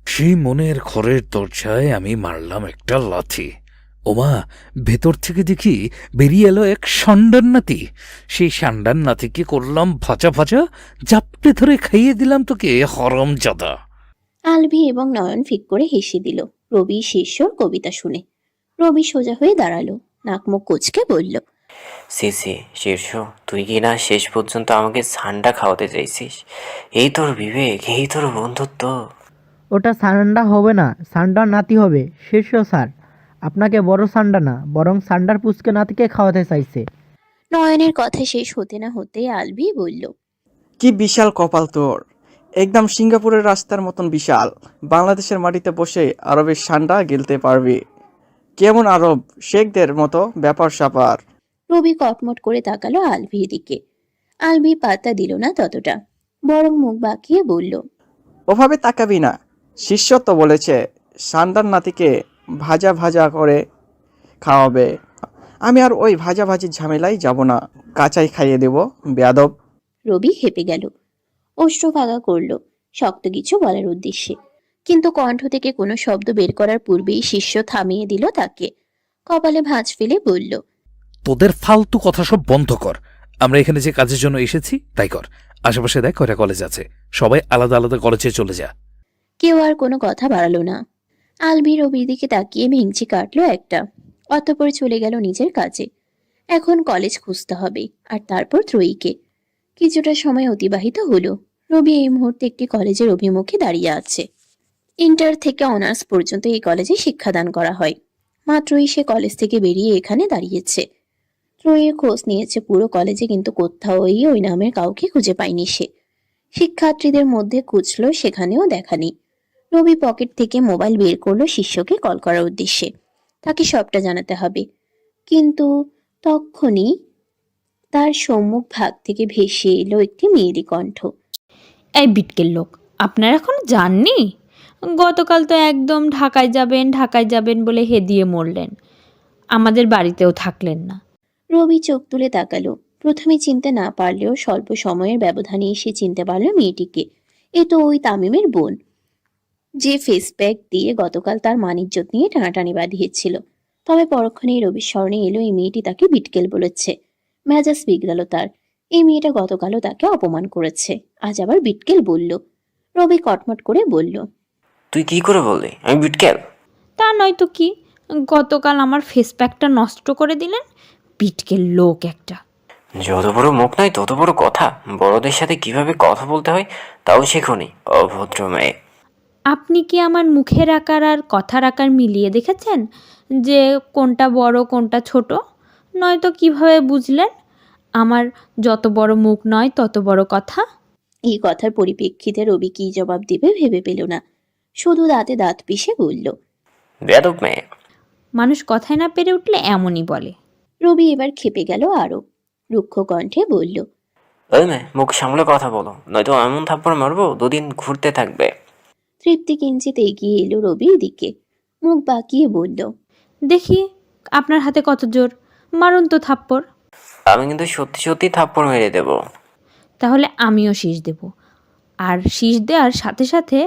সেই মনের ঘরের দরজায় আমি মারলাম একটা লাথি। ওমা, ভেতর থেকে দেখি বেরিয়ে এলো এক ষণ্ডার নাতি। সেই ষণ্ডার নাতিকে করলাম ভাজা ভাজা, জাপটে ধরে খাইয়ে দিলাম তোকে, হরমজাদা। আলভি এবং নয়ন ফিক করে হেসে দিল রবি শিষ্যর কবিতা শুনে। রবি সোজা হয়ে দাঁড়ালো, নাক মুখ কুঁচকে বলল, সিসি শীর্ষ, তুই কি না শেষ পর্যন্ত আমাকে ঠান্ডা খাওয়াতে চাইছিস? এই তোর বিবেক, এই তোর বন্ধুত্ব। ওটা সান্ডা হবে না, সান্ডার নাতি হবে। শীর্ষ স্যার আপনাকে বড় সান্ডা না, বরং সান্ডার পুচকে নাতিকে খাওয়াতে চাইছে। নয়নের কথা শেষ হতে না হতে আলভি বলল, কি বিশাল কপাল তোর, একদম সিঙ্গাপুরের রাস্তার মতন বিশাল। বাংলাদেশের মাটিতে বসে আরবের সান্ডা গিলতে পারবি। কেমন আরব শেখদের মতো ব্যাপার স্যাপার। রবি কটমট করে তাকালো আলভির দিকে। আলভি পাত্তা দিল না ততটা, বরং মুখ বাঁকিয়ে বলল, ওভাবে তাকাবি না। শিষ্য তো বলেছে সান্ডার নাতিকে ভাজা ভাজা করে খাওয়াবে। আমি আর ওই ভাজাভাজির ঝামেলায় যাব না, কাঁচাই খাইয়ে দেব বেয়াদব। রবি হেঁপে গেল, অশ্রু ভাগা করল শক্ত কিছু বলার উদ্দেশ্যে, কিন্তু কণ্ঠ থেকে কোনো শব্দ বের করার পূর্বেই শিষ্য থামিয়ে দিল তাকে। কপালে ভাঁজ ফেলে বলল, তোদের ফালতু কথা সব বন্ধ কর। আমরা এখানে যে কাজের জন্য এসেছি তাই কর। আশেপাশে দেখ কয়টা কলেজ আছে, সবাই আলাদা আলাদা কলেজে চলে যা। কেউ আর কোনো কথা বাড়ালো না। আলভি রবির দিকে তাকিয়ে ভেঙচি কাটলো একটা, অতঃপর চলে গেল নিজের কাজে। এখন কলেজ খুঁজতে হবে, আর তারপর ত্রয়ীকে। কিছুটা সময় অতিবাহিত হলো। রবি এই মুহূর্তে একটি কলেজের অভিমুখে দাঁড়িয়ে আছে। ইন্টার থেকে অনার্স পর্যন্ত এই কলেজে শিক্ষাদান করা হয়। মাত্রই সে কলেজ থেকে বেরিয়ে এখানে দাঁড়িয়েছে। ত্রয়ীর খোঁজ নিয়েছে পুরো কলেজে, কিন্তু কোথাওই ওই নামের কাউকে খুঁজে পায়নি সে। শিক্ষার্থীদের মধ্যে খুঁজলো, সেখানেও দেখা নেই। রবি পকেট থেকে মোবাইল বের করলো শিষ্যকে কল করার উদ্দেশ্যে। তাকে সবটা জানাতে হবে। কিন্তু তখনই তার সম্মুখ ভাগ থেকে ভেসে এলো একটি মেয়েলি কণ্ঠ। এই বিটকেল লোক, আপনারা এখন যাননি? গতকাল তো একদম ঢাকায় যাবেন বলে হেদিয়ে মরলেন, আমাদের বাড়িতেও থাকলেন না। রবি চোখ তুলে তাকালো। প্রথমে চিনতে না পারলেও স্বল্প সময়ের ব্যবধানে এসে চিনতে পারল মেয়েটিকে। এ তো ওই তামিমের বোন, যে ফেস প্যাক দিয়ে গতকাল তার মানিজ্যত নিয়ে টানাটানি বাঁধিয়েছিল। তবে পরক্ষণেই রবির স্মরণে এলো এই মেয়েটি তাকে বিটকেল বলেছে। মেজাজ বিগড়ালো তার। এই মেয়েটা গতকালও তাকে অপমান করেছে, আজ আবার বিটকেল বলল। রবি কটমট করে বলল, তুই কি করে বললি আমি বিটকেল? তা নয়তো কি, গতকাল আমার ফেস প্যাকটা নষ্ট করে দিলেন, বিটকেল লোক একটা। যত বড় মুখ নয় তত বড় কথা। বড়দের সাথে কিভাবে কথা বলতে হয় তাও শেখনি, অভদ্র মেয়ে। আপনি কি আমার মুখের আকার আর কথার আকার মিলিয়ে দেখেছেন যে কোনটা বড় কোনটা ছোট? নয়তো কিভাবে বুঝলেন আমার যত বড় মুখ নয় তত বড় কথা? এই কথার পরিপ্রেক্ষিতে রবি কি জবাব দেবে ভেবে পেল না। শুধু দাঁতে দাঁত পিষে বলল, বেয়াদব মেয়ে। মানুষ কথায় না পেরে উঠলে এমনই বলে। রবি এবার ক্ষেপে গেল আরো। রুক্ষ কণ্ঠে বলল, ওই মেয়ে, মুখ সামলে কথা বলো, নয়তো এমন থাপ্পড় মারবো দুদিন ঘুরতে থাকবে। তৃপ্তি কিঞ্চিত এগিয়ে এলো রবির দিকে। মুখ বাঁকিয়ে বলল, দেখি আপনার হাতে কত জোর, মারুন তো থাপ্পড়। আমি কিন্তু সত্যি সত্যি থাপ্পড় মেরে দেবো। তাহলে আমিও শীষ দেব, আর শীষ দেওয়ার সাথে সাথে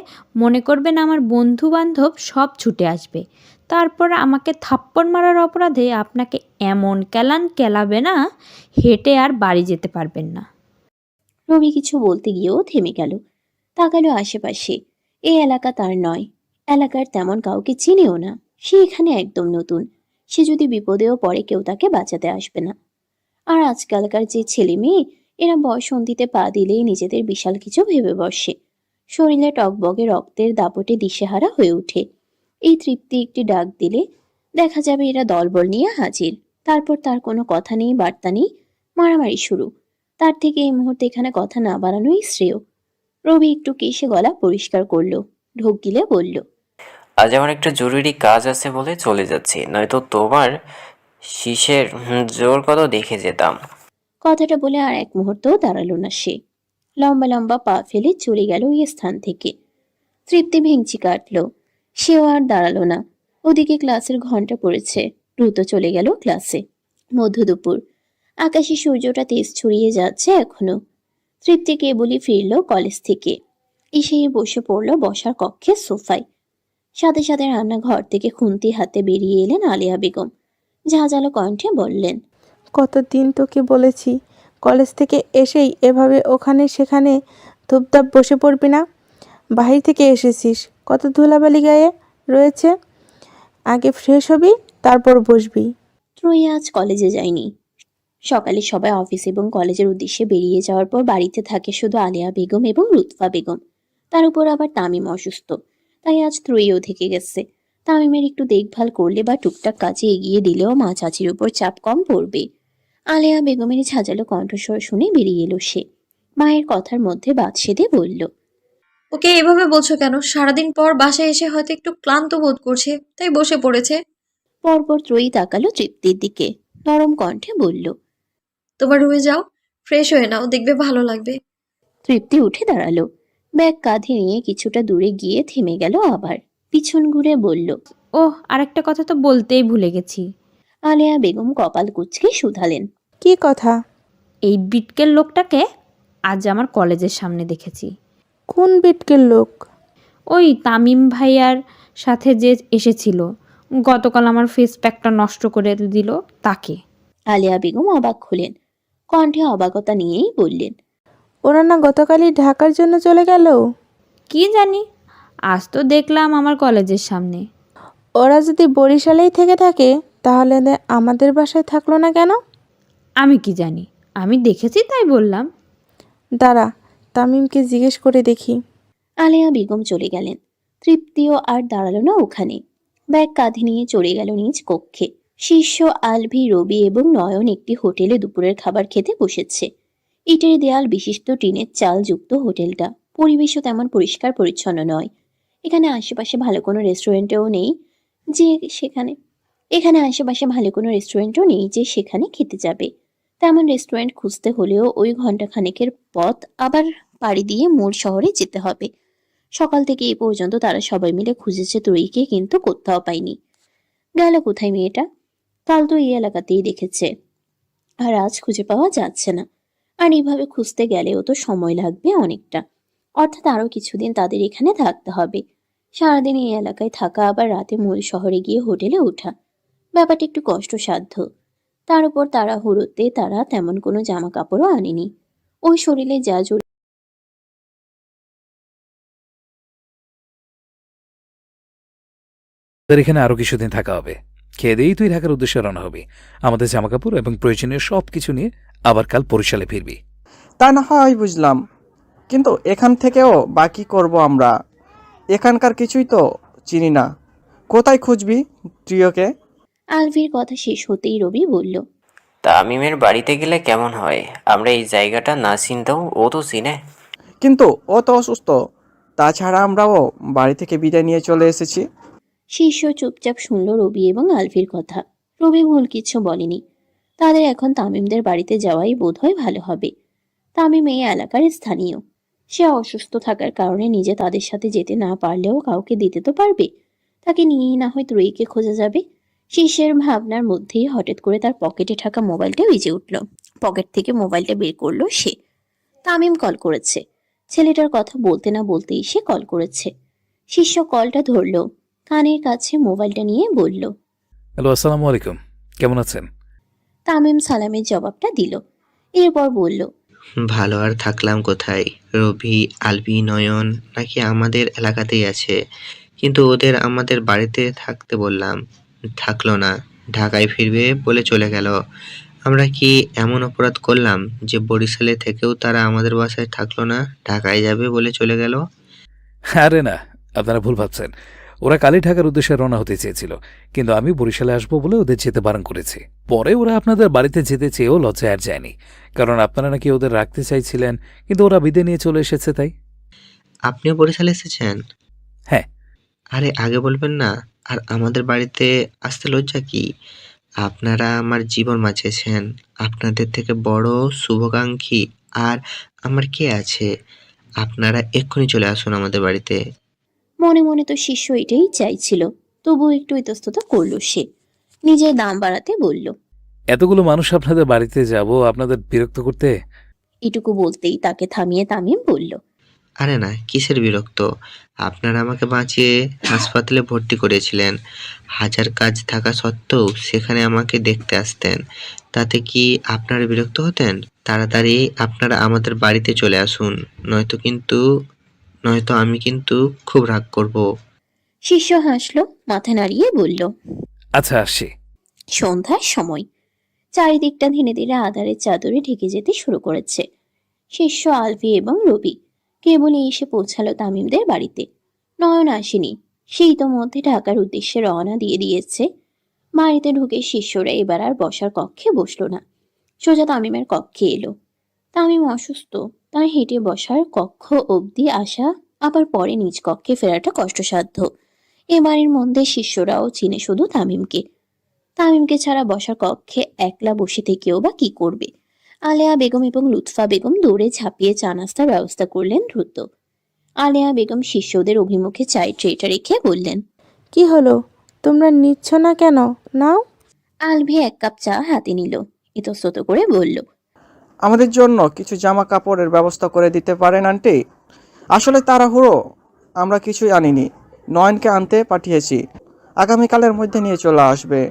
মনে করবেন আমার বন্ধু বান্ধব সব ছুটে আসবে। তারপর আমাকে থাপ্পড় মারার অপরাধে আপনাকে এমন কেলান কেলাবে না, হেঁটে আর বাড়ি যেতে পারবেন না। রবি কিছু বলতে গিয়েও থেমে গেল। তাকালো আশেপাশে। এই এলাকা তার নয়, এলাকার তেমন কাউকে চিনেও না। সে এখানে একদম নতুন। সে যদি বিপদেও পড়ে কেউ তাকে বাঁচাতে আসবে না। আর আজকালকার যে ছেলে মেয়ে, এরা বয়সন্ধিতে পা দিলেই নিজেদের বিশাল কিছু ভেবে বসে। শরীরে টকবগে রক্তের দাপটে দিশেহারা হয়ে ওঠে। এই তৃপ্তি একটি ডাক দিলে দেখা যাবে এরা দলবল নিয়ে হাজির। তারপর তার কোনো কথা নেই, বার্তা নেই, মারামারি শুরু। তার থেকে এই মুহূর্তে এখানে কথা না বাড়ানোই শ্রেয়। রবি একটু কেশে গলা পরিষ্কার করলো, ঢোক গিলে বলল, আজ আমার একটা জরুরি কাজ আছে বলে চলে যাচ্ছি, নয়তো তোমার শীষের জোর কত দেখে যেতাম। কথাটা বলে আর এক মুহূর্তও দাঁড়ালো না সে। লম্বা লম্বা পা ফেলে চলে গেল ওই স্থান থেকে। তৃপ্তি ভেঙচি কাটল। সেও আর দাঁড়ালো না। ওদিকে ক্লাসের ঘন্টা পড়েছে। দ্রুত চলে গেল ক্লাসে। মধ্য দুপুর। আকাশে সূর্যটা তেজ ছড়িয়ে যাচ্ছে এখনো। তৃপ্তি কেবলই ফিরল কলেজ থেকে। এসেই বসে পড়ল বসার কক্ষে সোফায়। সাথে সাথে রান্নাঘর থেকে খুন্তি হাতে বেরিয়ে এলেন আলিয়া বেগম। ঝাঁঝালো কণ্ঠে বললেন, কতদিন তোকে বলেছি কলেজ থেকে এসেই এভাবে ওখানে সেখানে ধূপধাপ বসে পড়বি না। বাহির থেকে এসেছিস, কত ধুলাবালি গায়ে রয়েছে, আগে ফ্রেশ হবি তারপর বসবি। ত্রয়ী আজ কলেজে যায়নি। সকালে সবাই অফিস এবং কলেজের উদ্দেশ্যে বেরিয়ে যাওয়ার পর বাড়িতে থাকে শুধু আলিয়া বেগম এবং লুৎফা বেগম। তার উপর আবার তামিম অসুস্থ, তাই আজ ত্রয়ীও থেকে গেছে। তামিমের একটু দেখভাল করলে বা টুকটাক কাজে এগিয়ে দিলেও মা চাচির উপর চাপ কম পড়বে। আলিয়া বেগমের ঝাঁঝালো কণ্ঠস্বর শুনে বেরিয়ে এলো সে। মায়ের কথার মধ্যে বাদ সেধে বলল, ওকে এভাবে বলছো কেন? সারাদিন পর বাসায় এসে হয়তো একটু ক্লান্ত বোধ করছে, তাই বসে পড়েছে। পরপর ত্রয়ী তাকালো তৃপ্তির দিকে। নরম কণ্ঠে বলল, তোমার রুমে যাও, ফ্রেশ হয়ে নাও, দেখবে ভালো লাগবে। তৃপ্তি উঠে দাঁড়ালো। ব্যাগ কাঁধে নিয়ে কিছুটা দূরে গিয়ে থেমে গেল আবার। পিছন ঘুরে বলল, ওহ, আরেকটা কথা তো বলতেই ভুলে গেছি। আলিয়া বেগম কপাল কুঁচকে শুধালেন, কি কথা? এই বিটকেল লোকটাকে আজ আমার কলেজের সামনে দেখেছি। কোন বিটকেল লোক? ওই তামিম ভাইয়ার সাথে যে এসেছিল, গতকাল আমার ফেস প্যাকটা নষ্ট করে দিল তাকে। আলিয়া বেগম অবাক হলেন। কণ্ঠে অবাকতা নিয়েই বললেন, ওরা না গতকালই ঢাকার জন্য চলে গেল? কি জানি, আজ তো দেখলাম আমার কলেজের সামনে। ওরা যদি বরিশালেই থেকে থাকে তাহলে আমাদের বাসায় থাকলো না কেন? আমি কি জানি, আমি দেখেছি তাই বললাম। দাঁড়া, তামিমকে জিজ্ঞেস করে দেখি। আলিয়া বেগম চলে গেলেন। তৃপ্তিও আর দাঁড়ালো না ওখানে। ব্যাগ কাঁধে নিয়ে চলে গেল নিজ কক্ষে। শিষ্য, আলভি, রবি এবং নয়ন একটি হোটেলে দুপুরের খাবার খেতে বসেছে। ইটের দেয়াল বিশিষ্ট টিনের চাল যুক্ত হোটেলটা। পরিবেশও তেমন পরিষ্কার পরিচ্ছন্ন নয়। এখানে আশেপাশে ভালো কোনো রেস্টুরেন্টও নেই যে সেখানে খেতে যাবে। তেমন রেস্টুরেন্ট খুঁজতে হলেও ওই ঘন্টাখানেকের পথ আবার পাড়ি দিয়ে মূল শহরে যেতে হবে। সকাল থেকে এই পর্যন্ত তারা সবাই মিলে খুঁজেছে ত্রয়ীকে, কিন্তু কোথাও পায়নি। গেল কোথায় মেয়েটা? কাল তো এই এলাকাতেই দেখেছে, আর আজ খুঁজে পাওয়া যাচ্ছে না। আর এইভাবে খুঁজতে গেলেও তো সময় লাগবে অনেকটা, অর্থাৎ আরো কিছুদিন তাদের এখানে থাকতে হবে। সারাদিন এই এলাকায় থাকা, আবার রাতে মূল শহরে গিয়ে হোটেলে ওঠা, ব্যাপারটা একটু কষ্টসাধ্য। তার উপর তাড়াহুড়োতে তারা তেমন কোনো জামা কাপড়ও আনেনি। ওই শরীরে যা তোদের এখানে আরো কিছুদিন থাকা হবে। খেয়ে দিয়েই তুই ঢাকার উদ্দেশ্যে রওনা হবি। আমাদের জামাকাপড় এবং প্রয়োজনীয় সব কিছু নিয়ে আবার কাল বরিশালে ফিরবি। তা না হয় বুঝলাম, কিন্তু এখান থেকেও বাকি করব আমরা। এখানকার কিছুই তো চিনি না। কোথায় খুঁজবি প্রিয়কে? আলভির কথা শেষ হতেই রবি বলল, তামিমের বাড়িতে গেলে কেমন হয়? আমরা এই জায়গাটা না চিনতেও ও তো চিনে। কিন্তু ও তো অসুস্থ। তাছাড়া আমরাও বাড়ি থেকে বিদায় নিয়ে চলে এসেছি। শিষ্য চুপচাপ শুনল রবি এবং আলভির কথা। রবি ভুল কিছু বলেনি। তাদের এখন তামিমদের বাড়িতে যাওয়াই বোধহয় ভালো হবে। তামিম এই এলাকার স্থানীয়। সে অসুস্থ থাকার কারণে নিজে তাদের সাথে যেতে না পারলেও কাউকে দিতে তো পারবে। তাকে নিয়েই না হয় ত্রয়ীকে খোঁজা যাবে। শিষ্যের ভাবনার মধ্যেই হঠাৎ করে তার পকেটে থাকা মোবাইলটা বেজে উঠল। পকেট থেকে মোবাইলটা বের করলো সে। তামিম কল করেছে। ছেলেটার কথা বলতে না বলতেই সে কল করেছে। শিষ্য কলটা ধরলো, কানের কাছে মোবাইলটা নিয়ে বলল, হ্যালো, আসসালামু আলাইকুম, কেমন আছেন? তামিম সালামের জবাবটা দিল। এরপর বলল, ভালো আর থাকলাম কোথায়? রবি, আলবি, নয়ন নাকি আমাদের এলাকাতেই আছে, কিন্তু ওদের আমাদের বাড়িতে থাকতে বললাম, থাকলো না। ঢাকায় ফিরবে বলে চলে গেল। আমরা কি এমন অপরাধ করলাম যে বরিশালে থেকেও তারা আমাদের বাসায় থাকলো না, ঢাকায় যাবে বলে চলে গেল? আরে না, আপনারা ভুল ভাবছেন। ওরা কালই ঢাকার উদ্দেশ্যে রওনা হতে চেয়েছিল, কিন্তু আমি বরিশালে আসবো বলে ওদের যেতে বারণ করেছি। পরে ওরা আপনাদের বাড়িতে যেতে চেয়েও লজ্জায় আর যায়নি, কারণ আপনারা নাকি ওদের রাখতে চাইছিলেন, কিন্তু ওরা বিদে নিয়ে চলে এসেছে তাই। আপনিও বরিশালে এসেছেন? হ্যাঁ। আরে আগে বলবেন না। আর আমাদের বাড়িতে আসতে লজ্জা কি? আপনারা আমার জীবন বাঁচিয়েছেন। আপনাদের থেকে বড় শুভাকাঙ্ক্ষী আর আমার কে আছে? আপনারা এক্ষুনি চলে আসুন আমাদের বাড়িতে। মনে মনে তো শিষ্য এটাই চাইছিল, তবুও একটু ইতস্তত করলো সে। নিজের দাম বাড়াতে বলল, এতগুলো মানুষ আপনাদের বাড়িতে যাব আপনাদের বিরক্ত করতে? এটুকু বলতেই তাকে থামিয়ে তামিম বলল, আরে না, কিসের বিরক্ত? আপনারা আমাকে বাঁচিয়ে হাসপাতালে ভর্তি করেছিলেন। হাজার কাজ থাকা সত্ত্বেও সেখানে আমাকে দেখতে আসতেন। তাতে কি আপনারা বিরক্ত হতেন? তাড়াতাড়ি আপনারা আমাদের বাড়িতে চলে আসুন, নয়তো আমি কিন্তু খুব রাগ করব। শিষ্য হাসলো, মাথা নাড়িয়ে বলল, আচ্ছা, আসছি। সন্ধ্যার সময়। চারিদিকটা ধীরে ধীরে আঁধারের চাদরে ঢেকে যেতে শুরু করেছে। শিষ্য, আলভি এবং রবি কেবলই এসে পৌঁছালো তামিমদের বাড়িতে। নয়ন আসেনি। সেই তো মধ্যে ঢাকার উদ্দেশ্যে রওনা দিয়ে দিয়েছে। বাড়িতে ঢুকে শিষ্যরা এবার আর বসার কক্ষে বসলো না, সোজা তামিমের কক্ষে এলো। তামিম অসুস্থ, তাই হেঁটে বসার কক্ষ অবধি আসা, আবার পরে নিজ কক্ষে ফেরাটা কষ্টসাধ্য। এ বাড়ির মধ্যে শিষ্যরাও চিনে শুধু তামিমকে। তামিমকে ছাড়া বসার কক্ষে একলা বসে থেকেও বা কি করবে? আলেয়া বেগম এবং লুৎফা বেগম দৌড়ে ঝাঁপিয়ে চা নাস্তার ব্যবস্থা করলেন দ্রুত। আলেয়া বেগম শিষ্যদের অভিমুখে চায়ের ট্রেটা রেখে বললেন, কি হলো, তোমরা নিচ্ছ না কেন? নাও। আলভি এক কাপ চা হাতে নিল, ইতস্তত করে বলল, আমাদের জন্য কিছু জামা কাপড়ের ব্যবস্থা করে দিতে পারেন আন্টি? আসলে তাড়াহুড়ো, আমরা কিছুই আনিনি। নয়নকে আনতে পাঠিয়েছি, আগামীকালের মধ্যে নিয়ে চলে আসবে।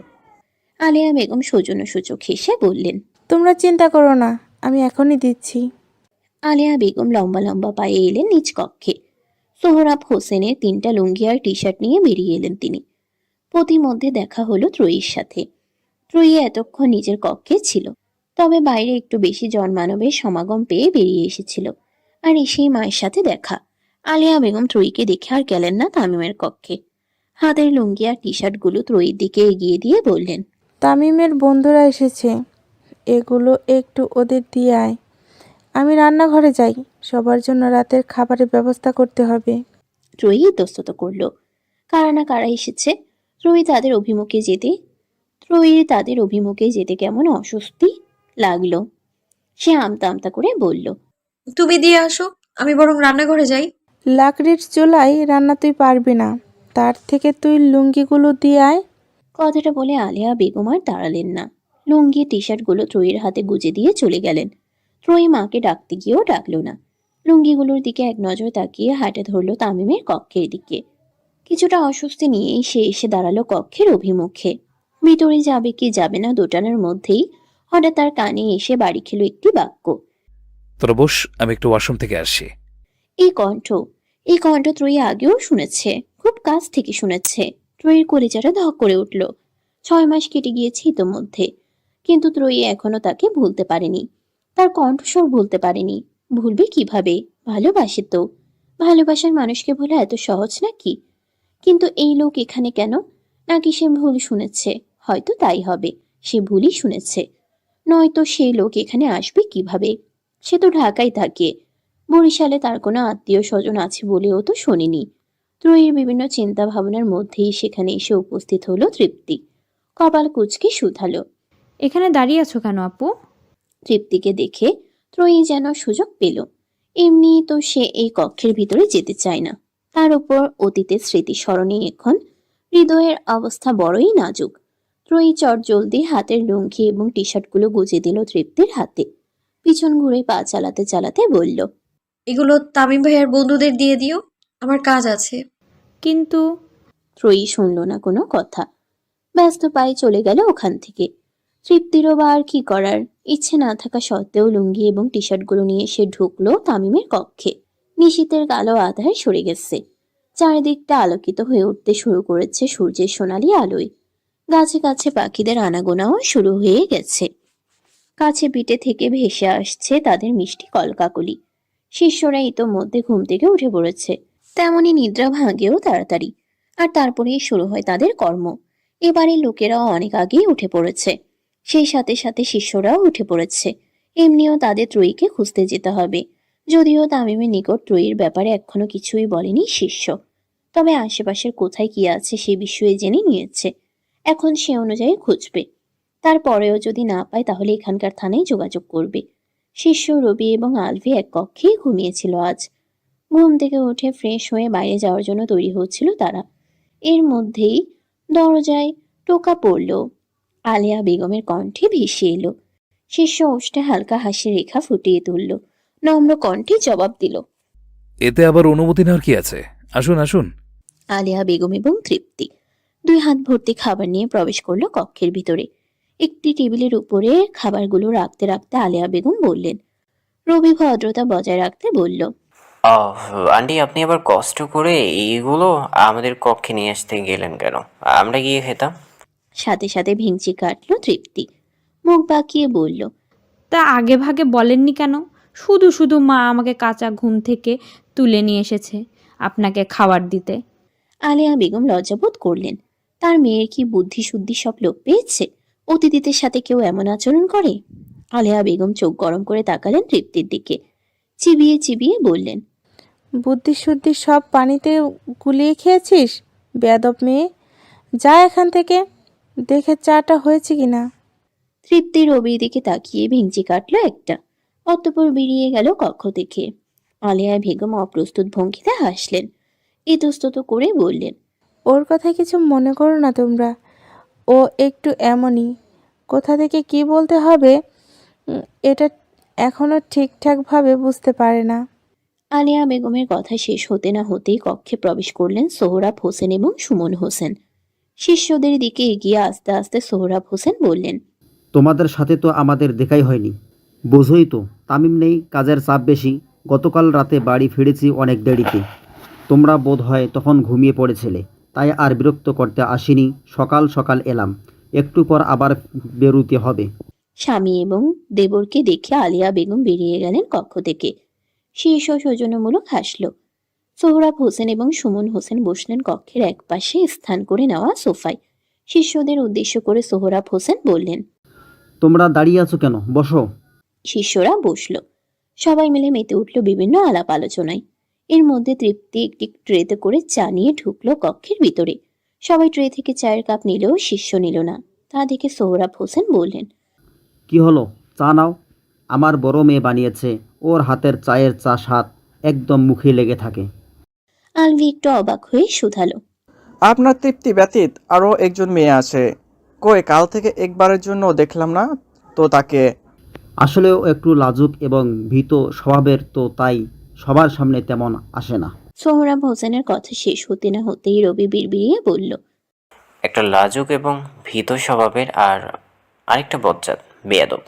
আলেয়া বেগম সৌজন্যসূচক হেসে বললেন, তোমরা চিন্তা করো না, আমি এখনই দিচ্ছি। আলেয়া বেগম লম্বা লম্বা পায়ে এলেন নিজ কক্ষে। সোহরাব হোসেনের 3টা লুঙ্গি আর টি শার্ট নিয়ে বেরিয়ে এলেন তিনি। প্রতিমধ্যে দেখা হলো ত্রয়ীর সাথে। ত্রয়ী এতক্ষণ নিজের কক্ষে ছিল, তবে বাইরে একটু বেশি জনমানবের সমাগম পেয়ে বেরিয়ে এসেছিল। আর এসেই মায়ের সাথে দেখা। আলেয়া বেগম ত্রয়ীকে দেখে আর গেলেন না তামিমের কক্ষে। হাতের লুঙ্গি আর টি শার্টগুলো ত্রয়ীর দিকে এগিয়ে দিয়ে বললেন, তামিমের বন্ধুরা এসেছে, এগুলো একটু ওদের দিয়ে আয়। আমি রান্নাঘরে যাই, সবার জন্য রাতের খাবারের ব্যবস্থা করতে হবে। ত্রয়ী ইতস্তত করলো। কারা না কারা এসেছে। ত্রয়ী তাদের অভিমুখে যেতে কেমন অস্বস্তি লাগলো। সে আমতা আমতা করে বলল, তুমি দিয়ে আসো, আমি বরং রান্নাঘরে যাই। লাকড়ির চুলায় রান্না তুই পারবি না, তার থেকে তুই লুঙ্গিগুলো দিয়ে আয়। কথাটা বলে আলিয়া বেগম আর দাঁড়ালেন না। লুঙ্গি টি শার্টগুলো ত্রয়ীর হাতে গুজে দিয়ে চলে গেলেন। ত্রয়ী মাকে ডাকতে গিয়েও ডাকলো না। লুঙ্গিগুলোর দিকে এক নজর তাকিয়ে হাঁটে ধরলো তামিমের কক্ষের দিকে। কিছুটা অস্বস্তি নিয়েই সে এসে দাঁড়ালো কক্ষের অভিমুখে। ভিতরে যাবে কি যাবে না দোটানার মধ্যেই হঠাৎ তার কানে এসে বাড়ি খেলো একটি বাক্য। তোরা বস, আমি একটু ওয়াশরুম থেকে আসি। এই কণ্ঠ এই কণ্ঠ ত্রয়ী আগেও শুনেছে, খুব কাছ থেকে শুনেছে। ত্রয়ীর কলিজাটা ধক করে উঠল। 6 মাস কেটে গিয়েছে ইতোমধ্যে, কিন্তু ত্রয়ী এখনো তাকে ভুলতে পারেনি, তার কণ্ঠস্বর ভুলতে পারেনি। ভুলবে কিভাবে? ভালোবাসে তো। ভালোবাসার মানুষকে ভোলা এত সহজ নাকি? কিন্তু এই লোক এখানে কেন? নাকি সে ভুল শুনেছে? হয়তো তাই হবে, সে ভুলই শুনেছে। নয়তো সেই লোক এখানে আসবে কিভাবে? সে তো ঢাকায় থাকে। বরিশালে তার কোনো আত্মীয় স্বজন আছে বলেও তো শুনিনি। ত্রয়ীর বিভিন্ন চিন্তা ভাবনার মধ্যেই সেখানে এসে উপস্থিত হলো তৃপ্তি। কপাল কুঁচকে শুধালো, এখানে দাঁড়িয়ে আছো কেন আপু? তৃপ্তিকে দেখে ত্রয়ী যেন সুযোগ পেল। এমনি তো সে এই কক্ষের ভিতরে যেতে চায় না, তার উপর অতীতের স্মৃতি স্মরণে এখন হৃদয়ের অবস্থা বড়ই নাজুক। ত্রয়ী চটজলদি হাতের লুঙ্গি এবং টি শার্টগুলো গুজে দিল তৃপ্তির হাতে। পিছন ঘুরে পা চালাতে চালাতে বলল, এগুলো তামিম ভাইয়ার বন্ধুদের দিয়ে দিও, আমার কাজ আছে। কিন্তু ত্রয়ী শুনল না কোনো কথা, ব্যস্ত পায়ে চলে গেল ওখান থেকে। তৃপ্তিরও বা আর কি করার, ইচ্ছে না থাকা সত্ত্বেও লুঙ্গি এবং টি শার্টগুলো নিয়ে সে ঢুকলো তামিমের কক্ষে। নিশীথের কালো আধার সরে গেছে, চারিদিকটা আলোকিত হয়ে উঠতে শুরু করেছে সূর্যের সোনালি আলোয়। গাছে গাছে পাখিদের আনাগোনাও শুরু হয়ে গেছে। কাছে পিঠে থেকে ভেসে আসছে তাদের মিষ্টি কলকাকলি। শিষ্যরা ইতোমধ্যে ঘুম থেকে উঠে পড়েছে, তেমনি নিদ্রা ভাঙেও তাড়াতাড়ি। আর তারপরেই শুরু হয় তাদের কর্ম। এবারে লোকেরাও অনেক আগেই উঠে পড়েছে, সেই সাথে সাথে শিষ্যরাও উঠে পড়েছে। এমনিও তাদের ত্রয়ীকে খুঁজতে যেতে হবে। যদিও তামিমের নিকট ত্রয়ীর ব্যাপারে এখনো কিছুই বলেনি শিষ্য, তবে আশেপাশের কোথায় কি আছে সে বিষয়ে জেনে নিয়েছে। এখন সে অনুযায়ী খুঁজবে। তারপরেও যদি না পায় তাহলে এখানকার থানায় যোগাযোগ করবে। শিষ্য, রবি এবং আলভি এক কক্ষেই ঘুমিয়েছিল আজ। ঘুম থেকে উঠে ফ্রেশ হয়ে বাইরে যাওয়ার জন্য তৈরি হচ্ছিল তারা। এর মধ্যেই দরজায় টোকা পড়ল। আলিয়া বেগমের কণ্ঠে ভেসে এলো। শিষ্য ওষ্ঠে হালকা হাসির রেখা ফুটিয়ে তুলল, নম্র কণ্ঠে জবাব দিল, এতে আবার অনুমতি নেওয়ার কি আছে? আসুন আসুন। আলিয়া বেগম এবং তৃপ্তি 2 হাত ভর্তি খাবার নিয়ে প্রবেশ করলো কক্ষের ভিতরে। একটি টেবিলের উপরে খাবারগুলো রাখতে রাখতে আলিয়া বেগম বললেন। রবি ভদ্রতা বজায় রাখতে বলল, আন্টি আপনি আবার কষ্ট করে এইগুলো আমাদের কক্ষে নিয়ে আসতে গেলেন কেন? আমরা গিয়ে খেতাম। সাথে সাথে ভেঙচি কাটলো তৃপ্তি। মুখ বাঁকিয়ে বলল, তা আগে ভাগে বলেননি কেন? শুধু শুধু মা আমাকে কাঁচা ঘুম থেকে তুলে নিয়ে এসেছে আপনাকে খাবার দিতে। আলিয়া বেগম লজ্জাবোধ করলেন। তার মেয়ের কি বুদ্ধি শুদ্ধি সব লোপ পেয়েছে? অতিথিদের সাথে কেউ এমন আচরণ করে? আলিয়া বেগম চোখ গরম করে তাকালেন তৃপ্তির দিকে, চিবিয়ে চিবিয়ে বললেন, বুদ্ধি শুদ্ধি সব পানিতে গুলিয়ে খেয়েছিস বেয়াদব মেয়ে, যা এখান থেকে, দেখে চাটা হয়েছে কিনা। তৃপ্তি রবির দিকে তাকিয়ে ভেঙচি কাটলো একটা, অতঃপর বেরিয়ে গেল কক্ষ থেকে। আলিয়া বেগম অপ্রস্তুত ভঙ্গিতে হাসলেন, ইতস্তত করে বললেন, ওর কথা কিছু মনে করো না তোমরা, ও একটু এমনই, কোথা থেকে কি বলতে হবে এটা এখনো ঠিকঠাকভাবে বুঝতে পারে না। আলিয়া বেগমের কথা শেষ হতে না হতেই কক্ষে প্রবেশ করলেন সোহরাব হোসেন এবং সুমন হোসেন। শিষ্যদের দিকে এগিয়ে আস্তে আস্তে সোহরাব হোসেন বললেন, তোমাদের সাথে তো আমাদের দেখাই হয়নি, বোঝোই তো তামিম নেই, কাজের চাপ বেশি। গতকাল রাতে বাড়ি ফিরেছি অনেক দেরিতে, তোমরা বোধ হয় তখন ঘুমিয়ে পড়েছিলে, তাই আর বিরক্ত করতে আসিনি। সকাল সকাল এলাম, একটু পর আবার বেরুতে হবে। স্বামী এবং দেবরকে দেখে আলিয়া বেগম বেরিয়ে গেলেন কক্ষ থেকে। শীর্ষ সৌজন্যমূলক হাসল। সোহরাব হোসেন এবং সুমন হোসেন বসলেন কক্ষের একপাশে স্থান করে নেওয়া সোফায়। শিষ্যদের উদ্দেশ্য করে সোহরাব হোসেন বললেন, তোমরা দাঁড়িয়ে আছো কেন, বসো। শিষ্যরা বসল। সবাই মিলে মেতে উঠল বিভিন্ন আলাপ আলোচনায়। এর মধ্যে তৃপ্তি একটি ট্রেতে করে চা নিয়ে ঢুকলো কক্ষের ভিতরে। সবাই ট্রে থেকে চায়ের কাপ নিলেও শিষ্য নিল না। তা দেখে সোহরাব হোসেন বললেন, কি হলো, চা নাও। আমার বড় মেয়ে বানিয়েছে, ওর হাতের চায়ের চা স্বাদ একদম মুখে লেগে থাকে। আলভি একটু অবাক হয়ে শুধালো। আপনার তৃপ্তি ব্যতীত আরও একজন মেয়ে আছে, কই কাল থেকে একবারের জন্য দেখলাম না তো তাকে। আসলেও একটু লাজুক এবং ভীত স্বভাবের, তো তাই সবার সামনে তেমন আসে না। সোহরাব হোসেনের কথা শেষ হতে না হতেই রবি বিড়বিড়িয়ে বলল। একটা লাজুক এবং ভীত স্বভাবের আর আরেকটা বজ্জাত বেয়াদব।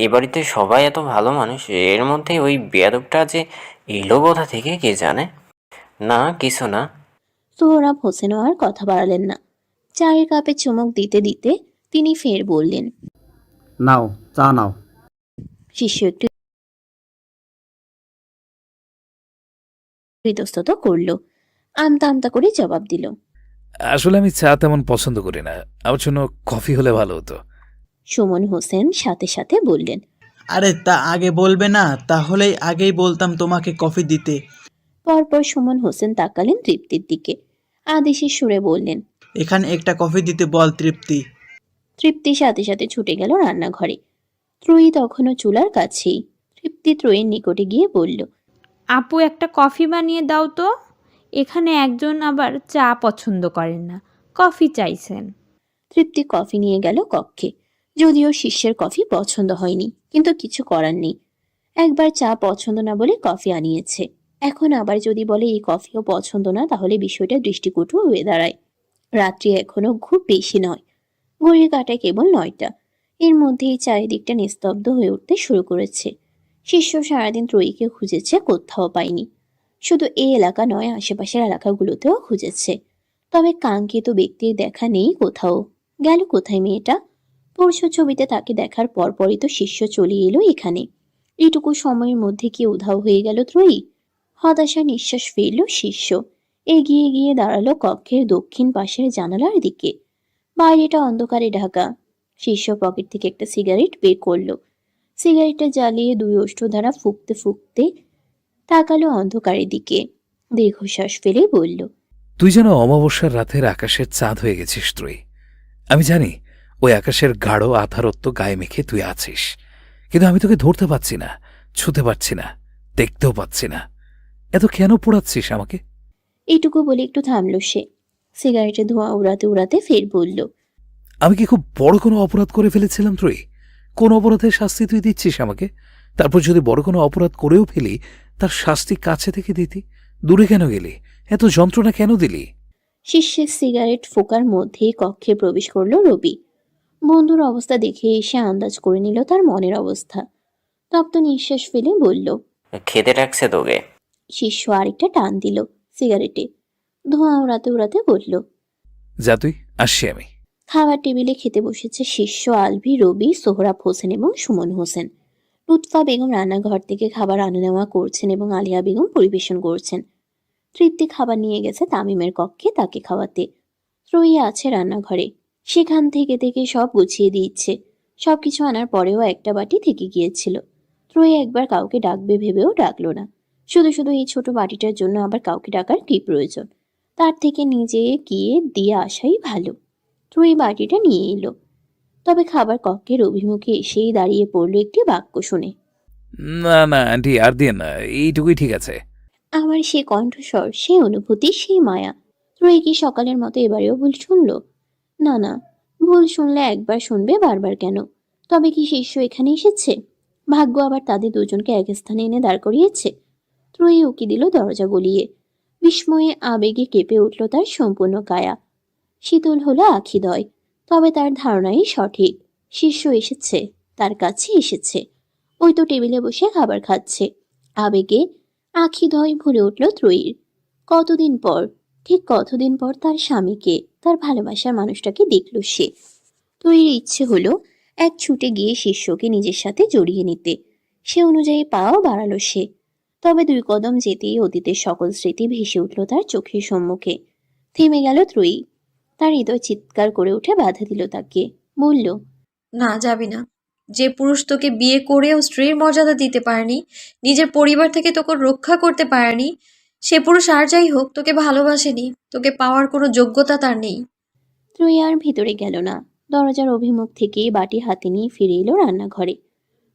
এই বাড়িতে সবাই এত ভালো মানুষ, এর মধ্যে ওই বেয়াদবটা যে এলো কোথা থেকে কে জানে। না কিছু না। সোহরাব হোসেনও আর কথা বাড়ালেন না। চায়ের কাপে চুমুক দিতে দিতে তিনি ফের বললেন। নাও, চা নাও। শিষ্য একটু ইতস্তত করলো। আমতা আমতা করে জবাব দিল। আসলে আমি চা তেমন পছন্দ করি না, আমার জন্য কফি হলে ভালো হতো। সুমন হোসেন সাথে সাথে বললেন। আরে তা আগে বলবে না, তাহলেই আগেই বলতাম তোমাকে কফি দিতে। পরপর সুমন হোসেন তাকালেন তৃপ্তির দিকে, আদেশের সুরে বললেন। এখানে একটা কফি দিতে বল তৃপ্তি। তৃপ্তি সাথে সাথে ছুটে গেল রান্নাঘরে। ত্রয়ী তখনও চুলার কাছেই। তৃপ্তি ত্রয়ীর নিকটে গিয়ে বলল। আপু একটা কফি বানিয়ে দাও তো। এখানে একজন আবার চা পছন্দ করেন না, কফি চাইছেন। তৃপ্তি কফি নিয়ে গেল কক্ষে। যদিও শিষ্যের কফি পছন্দ হয়নি, কিন্তু কিছু করার নেই। একবার চা পছন্দ না বলে কফি আনিয়েছে, এখন আবার যদি বলে এই কফিও পছন্দ না, তাহলে বিষয়টা দৃষ্টিকটু হয়ে দাঁড়ায়। রাত্রি এখনো খুব বেশি নয়, ঘড়ির কাঁটায় কেবল 9টা। এর মধ্যেই চারিদিকটা নিস্তব্ধ হয়ে উঠতে শুরু করেছে। শিষ্য সারাদিন ত্রয়ীকে খুঁজেছে, কোথাও পায়নি। শুধু এই এলাকা নয়, আশেপাশের এলাকাগুলোতেও খুঁজেছে, তবে কাঙ্ক্ষিত ব্যক্তির দেখা নেই কোথাও। গেল কোথায় মেয়েটা? পরশু ছবিতে তাকে দেখার পরপরই তো শিষ্য চলে এলো এখানে। এইটুকু সময়ের মধ্যে কি উধাও হয়ে গেল ত্রয়ী? হতাশা নিঃশ্বাস ফেলল শিষ্য। এগিয়ে গিয়ে দাঁড়ালো কক্ষের দক্ষিণ পাশের জানালার দিকে। বাইরেটা অন্ধকারে ঢাকা। শিষ্য পকেট থেকে একটা সিগারেট বের করলো। সিগারেটটা জ্বালিয়ে দুই ওষ্ঠধারা ফুঁকতে ফুঁকতে তাকালো অন্ধকারের দিকে। দীর্ঘশ্বাস ফেলে বলল। তুই যেন অমাবস্যার রাতের আকাশের চাঁদ হয়ে গেছিস ত্রয়ী। আমি জানি ওই আকাশের গাঢ় আধারত্ব গায়ে মেখে তুই আছিস, কিন্তু আমি তোকে ধরতে পারছি না, ছুতে পারছি না, দেখতেও পাচ্ছি না। এত কেন পোড়াচ্ছিস আমাকে? এইটুকু বলে একটু থামল সে। সিগারেটের ধোঁয়া উড়াতে উড়াতে ফের বলল। আমি কি খুব বড় কোনো অপরাধ করে ফেলেছিলাম ত্রয়ী? কোন অপরাধের শাস্তি তুই দিচ্ছিস আমাকে? তারপর যদি বড় কোনো অপরাধ করেও ফেলি, তার শাস্তি কাছে থেকে দিতি। দূরে কেন গেলি? এত যন্ত্রণা কেন দিলি? শিষ্যের সিগারেট ফোকার মধ্যেই কক্ষে প্রবেশ করলো রবি। বন্ধুর অবস্থা দেখে এসে আন্দাজ করে নিল তার মনের অবস্থা। তপ্ত নিঃশ্বাস ফেলে বলল। খেতে ডাকছে তোকে। শিষ্য আরেকটা টান দিল সিগারেটে। ধোঁয়া উড়াতে উড়াতে বলল। যা তুই, আসছি আমি। খাবার টেবিলে খেতে বসেছে শিষ্য, আলভি, রবি, সোহরাব হোসেন এবং সুমন হোসেন। লুৎফা বেগম রান্নাঘর থেকে খাবার আনা নেওয়া করছেন এবং আলিয়া বেগম পরিবেশন করছেন। তৃপ্তি খাবার নিয়ে গেছে তামিমের কক্ষে তাকে খাওয়াতে। ত্রয়ী আছে রান্নাঘরে, সেখান থেকে থেকে সব গুছিয়ে দিচ্ছে। সবকিছু আনার পরেও একটা বাটি থেকে গিয়েছিল। ত্রয়ী একবার কাউকে ডাকবে ভেবেও ডাকলো না। শুধু শুধু এই ছোট বাটিটার জন্য আবার কাউকে ডাকার কি প্রয়োজন? তার থেকে নিজে গিয়ে দিয়ে আসাই ভালো। ত্রয়ী বাটিটা নিয়ে এলো, তবে খাবার কক্ষের অভিমুখে এসেই দাঁড়িয়ে পড়ল একটি বাক্য শুনে। না না আন্টি, আর দিয়ে না, এইটুকুই ঠিক আছে। আমার সে কণ্ঠস্বর, সে অনুভূতি, সেই মায়া। ত্রয়ী কি সকালের মতো এবারেও ভুল শুনল? না না, ভুল শুনলে একবার শুনবে, বারবার কেন? তবে কি শিষ্য এখানে এসেছে? ভাগ্য আবার তাদের দুজনকে এক স্থানে এনে দাঁড় করিয়েছে। ত্রয়ী উকি দিল দরজা গলিয়ে। বিস্ময়ে আবেগে কেঁপে উঠল তার সম্পূর্ণ কায়া। শীতল হলো আখিদয়। তবে তার ধারণাই সঠিক, শিষ্য এসেছে, তার কাছে এসেছে। ওই তো টেবিলে বসে খাবার খাচ্ছে। আবেগে আখিদয় ভরে উঠল ত্রয়ীর। কতদিন পর, ঠিক কতদিন পর তার স্বামীকে, তার ভালোবাসার মানুষটাকে দেখল সে। ত্রয়ীর ইচ্ছে হলো এক ছুটে গিয়ে শিষ্যকে নিজের সাথে জড়িয়ে নিতে। সে অনুযায়ী পাও বাড়ালো সে। তবে 2 কদম যেতেই অতীতের সকল স্মৃতি ভেসে উঠল তার চোখের সম্মুখে। থেমে গেল ত্রয়ী। তার হৃদয় চিৎকার করে উঠে বাধা দিল তাকে, বলল। না, যাবি না। যে পুরুষ তোকে বিয়ে করেও স্ত্রীর মর্যাদা দিতে পারেনি, নিজের পরিবার থেকে তোকে রক্ষা করতে পারেনি, সে পুরুষ আর যাই হোক তোকে ভালোবাসেনি, তোকে পাওয়ার কোনো যোগ্যতা তার নেই। ত্রয়ী আর ভিতরে গেল না। দরজার অভিমুখ থেকেই বাটি হাতে নিয়ে ফিরে এলো রান্নাঘরে।